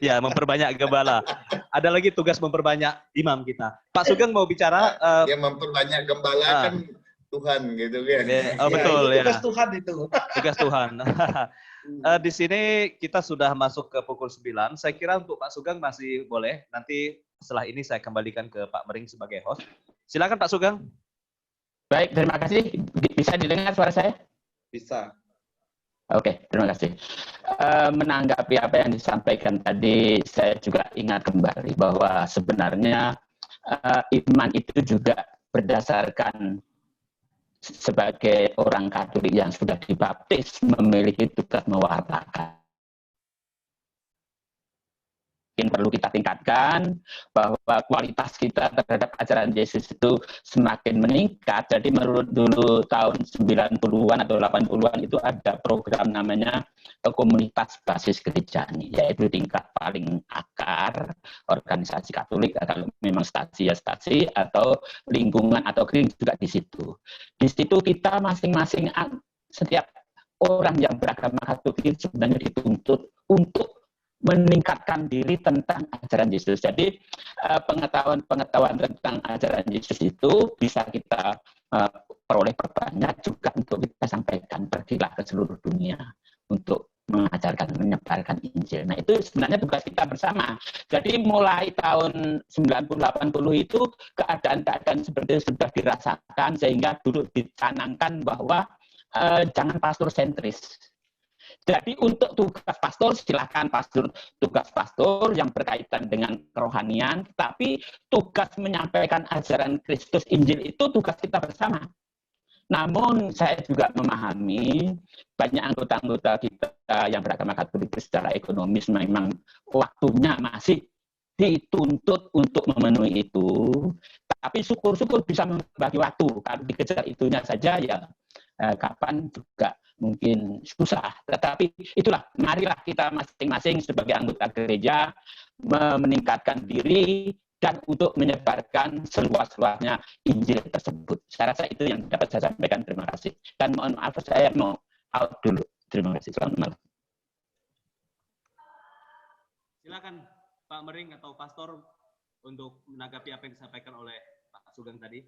Ya, memperbanyak gembala. Ada lagi tugas memperbanyak imam kita. Pak Sugeng mau bicara. Dia memperbanyak gembala kan Tuhan gitu kan. Oh, betul ya. Tugas Tuhan itu. Tugas Tuhan. Di sini kita sudah masuk ke pukul 9. Saya kira untuk Pak Sugeng masih boleh. Nanti setelah ini saya kembalikan ke Pak Mering sebagai host. Silakan Pak Sugeng. Baik, terima kasih. Bisa didengar suara saya? Bisa. Oke, terima kasih. Menanggapi apa yang disampaikan tadi, saya juga ingat kembali bahwa sebenarnya iman itu juga berdasarkan sebagai orang Katolik yang sudah dibaptis memiliki tugas mewartakan. Perlu kita tingkatkan bahwa kualitas kita terhadap ajaran Yesus itu semakin meningkat. Jadi menurut dulu tahun 90-an atau 80-an itu ada program namanya komunitas basis gerejani, yaitu tingkat paling akar organisasi Katolik, kalau memang stasi ya stasi, atau lingkungan atau gereja juga di situ. Di situ kita masing-masing, setiap orang yang beragama Katolik sebenarnya dituntut untuk meningkatkan diri tentang ajaran Yesus. Jadi pengetahuan tentang ajaran Yesus itu bisa kita peroleh perbanyak juga untuk kita sampaikan. Pergilah ke seluruh dunia untuk menyebarkan Injil. Nah, itu sebenarnya tugas kita bersama. Jadi mulai tahun 90-80 itu keadaan-keadaan seperti itu sudah dirasakan, sehingga dulu dicanangkan bahwa jangan pastor sentris. Jadi untuk tugas pastor, silakan tugas pastor yang berkaitan dengan kerohanian, tapi tugas menyampaikan ajaran Kristus Injil itu tugas kita bersama. Namun saya juga memahami banyak anggota-anggota kita yang beragama Katolik secara ekonomis memang waktunya masih dituntut untuk memenuhi itu. Tapi syukur-syukur bisa membagi waktu. Kalau dikejar itunya saja ya kapan juga mungkin susah, tetapi itulah, marilah kita masing-masing sebagai anggota gereja meningkatkan diri dan untuk menyebarkan seluas-luasnya Injil tersebut. Saya rasa itu yang dapat saya sampaikan. Terima kasih. Dan mohon maaf, saya mau out dulu. Terima kasih. Selamat malam. Silakan Pak Mering atau Pastor untuk menanggapi apa yang disampaikan oleh Pak Sugeng tadi.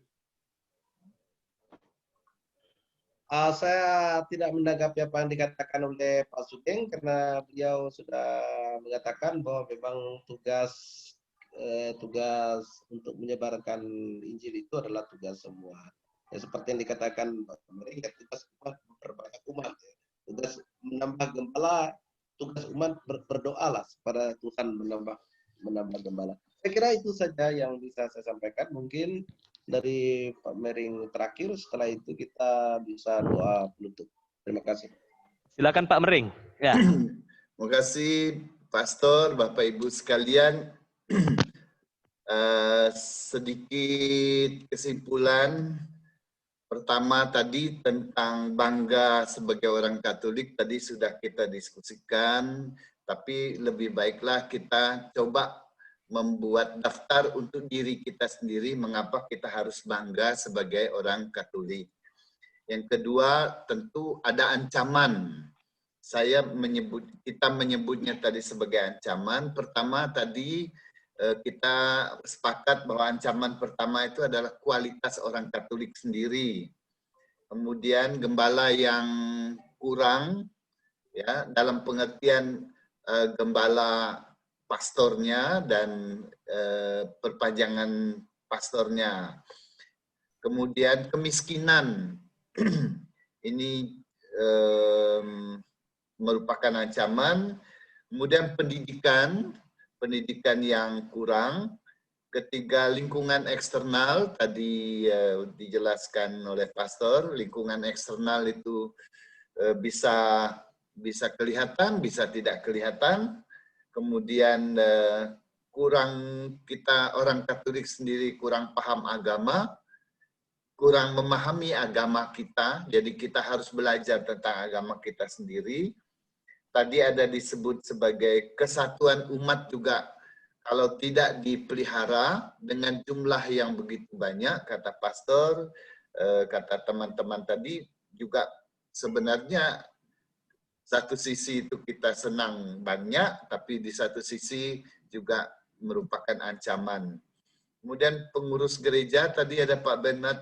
Saya tidak menanggapi apa yang dikatakan oleh Pak Sugeng karena beliau sudah mengatakan bahwa memang tugas untuk menyebarkan Injil itu adalah tugas semua. Ya, seperti yang dikatakan Pak Mering, ya, tugas umat memperbanyak umat. Ya. Tugas menambah gembala, tugas umat berdoalah kepada Tuhan menambah gembala. Saya kira itu saja yang bisa saya sampaikan. Mungkin dari Pak Mering terakhir, setelah itu kita bisa doa penutup. Terima kasih. Silakan Pak Mering. Ya. Terima kasih Pastor, Bapak Ibu sekalian. Sedikit kesimpulan. Pertama tadi tentang bangga sebagai orang Katolik tadi sudah kita diskusikan, tapi lebih baiklah kita coba membuat daftar untuk diri kita sendiri mengapa kita harus bangga sebagai orang Katolik. Yang kedua, tentu ada ancaman. Kita menyebutnya tadi sebagai ancaman. Pertama tadi kita sepakat bahwa ancaman pertama itu adalah kualitas orang Katolik sendiri. Kemudian gembala yang kurang, ya, dalam pengertian gembala pastornya dan perpanjangan pastornya. Kemudian kemiskinan, ini merupakan ancaman. Kemudian pendidikan yang kurang. Ketiga, lingkungan eksternal, tadi dijelaskan oleh pastor, lingkungan eksternal itu bisa kelihatan, bisa tidak kelihatan. Kemudian kurang kita orang Katolik sendiri kurang paham agama, kurang memahami agama kita, jadi kita harus belajar tentang agama kita sendiri. Tadi ada disebut sebagai kesatuan umat juga, kalau tidak dipelihara dengan jumlah yang begitu banyak, kata pastor, kata teman-teman tadi juga sebenarnya Satu sisi itu kita senang banyak, tapi di satu sisi juga merupakan ancaman. Kemudian pengurus gereja, tadi ada Pak Bernard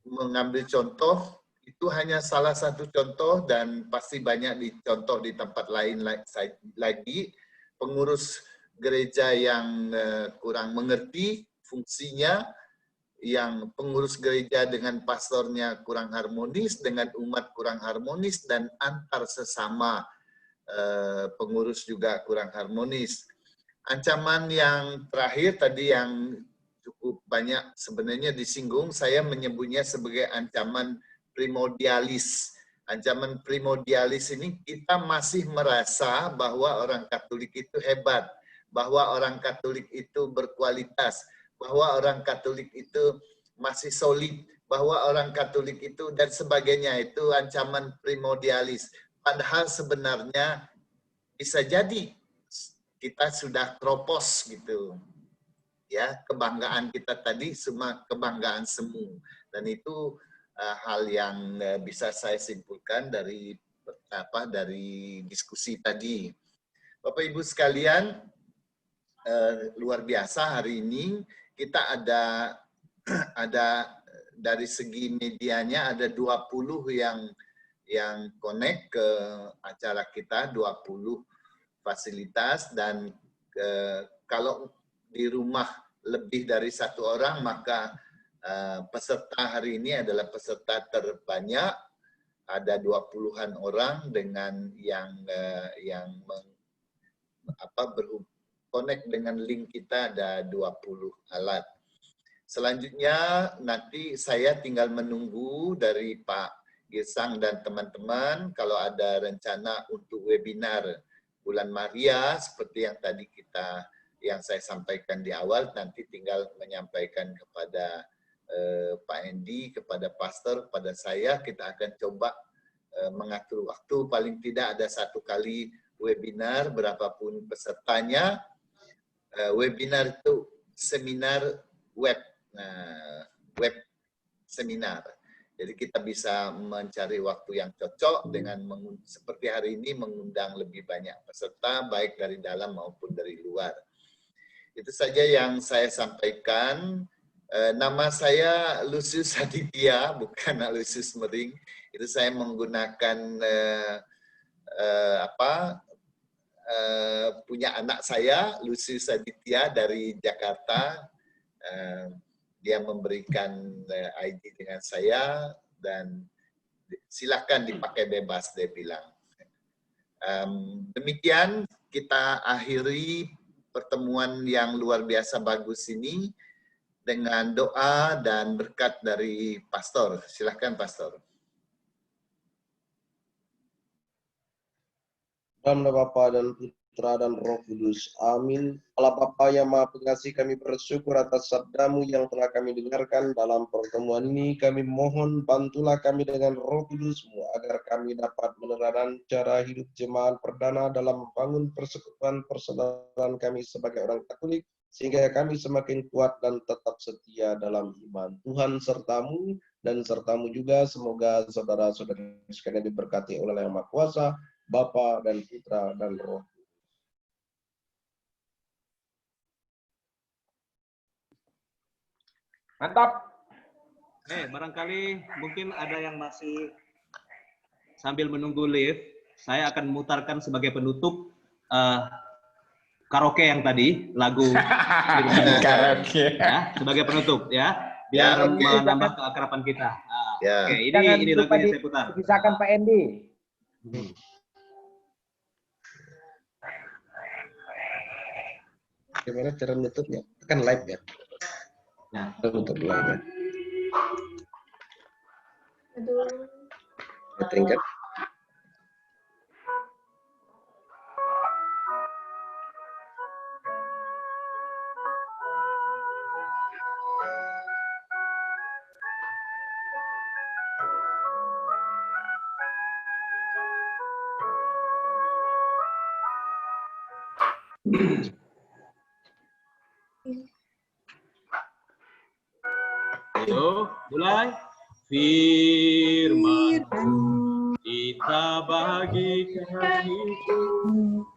mengambil contoh, itu hanya salah satu contoh dan pasti banyak dicontoh di tempat lain lagi. Pengurus gereja yang kurang mengerti fungsinya, yang pengurus gereja dengan pastornya kurang harmonis, dengan umat kurang harmonis, dan antar sesama pengurus juga kurang harmonis. Ancaman yang terakhir tadi yang cukup banyak sebenarnya disinggung, saya menyebutnya sebagai ancaman primordialis. Ancaman primordialis ini kita masih merasa bahwa orang Katolik itu hebat, bahwa orang Katolik itu berkualitas, bahwa orang Katolik itu masih solid, bahwa orang Katolik itu dan sebagainya, itu ancaman primordialis. Padahal sebenarnya bisa jadi kita sudah kropos gitu. Ya, kebanggaan kita tadi semua kebanggaan semu. Dan itu hal yang bisa saya simpulkan dari diskusi tadi. Bapak Ibu sekalian, luar biasa hari ini kita ada dari segi medianya ada 20 yang connect ke acara kita, 20 fasilitas, dan kalau di rumah lebih dari satu orang, maka peserta hari ini adalah peserta terbanyak, ada 20-an orang dengan yang connect dengan link kita ada 20 alat. Selanjutnya nanti saya tinggal menunggu dari Pak Girsang dan teman-teman kalau ada rencana untuk webinar bulan Maria seperti yang tadi yang saya sampaikan di awal, nanti tinggal menyampaikan kepada Pak Endi, kepada pastor, kepada saya, kita akan coba mengatur waktu, paling tidak ada 1 kali webinar, berapapun pesertanya. Webinar itu seminar web, web seminar. Jadi kita bisa mencari waktu yang cocok dengan seperti hari ini mengundang lebih banyak peserta, baik dari dalam maupun dari luar. Itu saja yang saya sampaikan. Nama saya Lucius Aditya, bukan Lucius Mering. Itu saya menggunakan punya anak saya, Lucius Aditya dari Jakarta. Dia memberikan ID dengan saya dan silakan dipakai bebas, dia bilang. Demikian kita akhiri pertemuan yang luar biasa bagus ini dengan doa dan berkat dari pastor. Silakan pastor. Dalam nama Bapa dan Putra dan Roh Kudus. Amin. Allah Bapa yang Maha Pengasih, kami bersyukur atas sabdamu yang telah kami dengarkan dalam pertemuan ini. Kami mohon bantulah kami dengan Roh Kudusmu agar kami dapat menerapkan cara hidup jemaat perdana dalam membangun persekutuan persaudaraan kami sebagai orang Katolik, sehingga kami semakin kuat dan tetap setia dalam iman. Tuhan sertamu dan sertamu juga, semoga saudara-saudari sekalian diberkati oleh Yang Maha Kuasa, Bapa dan Putra dan Roh. Mantap. Barangkali mungkin ada yang masih sambil menunggu lift, saya akan memutarkan sebagai penutup karaoke yang tadi, lagu karaoke ya, sebagai penutup ya, biar menambah keakraban kita. Oke, ini lagu yang saya putar. Silakan Pak Endi. Gimana cara nutupnya? Kan live ya. Nah, untuk live ya. Aduh. Tingkat. Ayo, mulai. Firman di Kita bagikan itu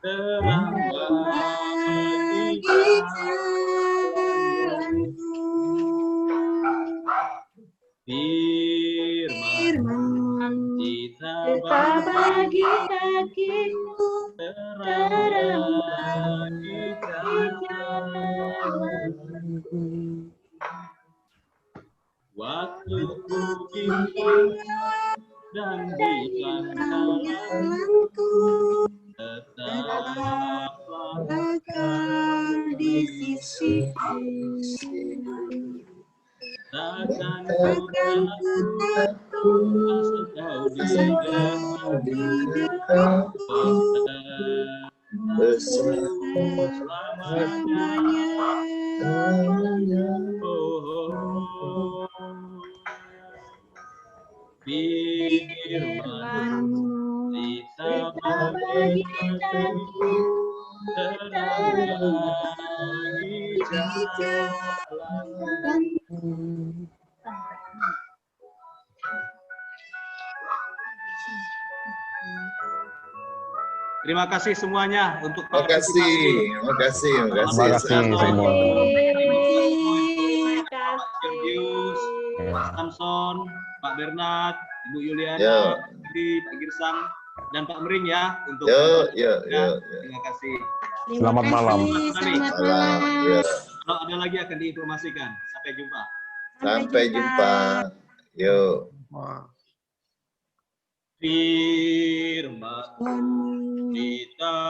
terang bagi jalanku. Firman kita bagi kakiku terang bagi jalanku. Waktu ku bimbang dan bimbang jalanku, tetaplah kau di sisiku. Takkan ku takut, asal kau di dekatku, selamanya. Oh, firman-Mu kita bagi kakiku terang bagi jalanku. Terima kasih semuanya untuk partisipasi. Terima kasih semua. Terima kasih. Pak Samson, Pak Bernard, Ibu Yuliana, Pak Girsang, dan Pak Mering ya untuk terima kasih. Selamat malam. Selamat malam. Kalau ada lagi akan diinformasikan. Sampai jumpa. Sampai jumpa. Yuk. Firman kita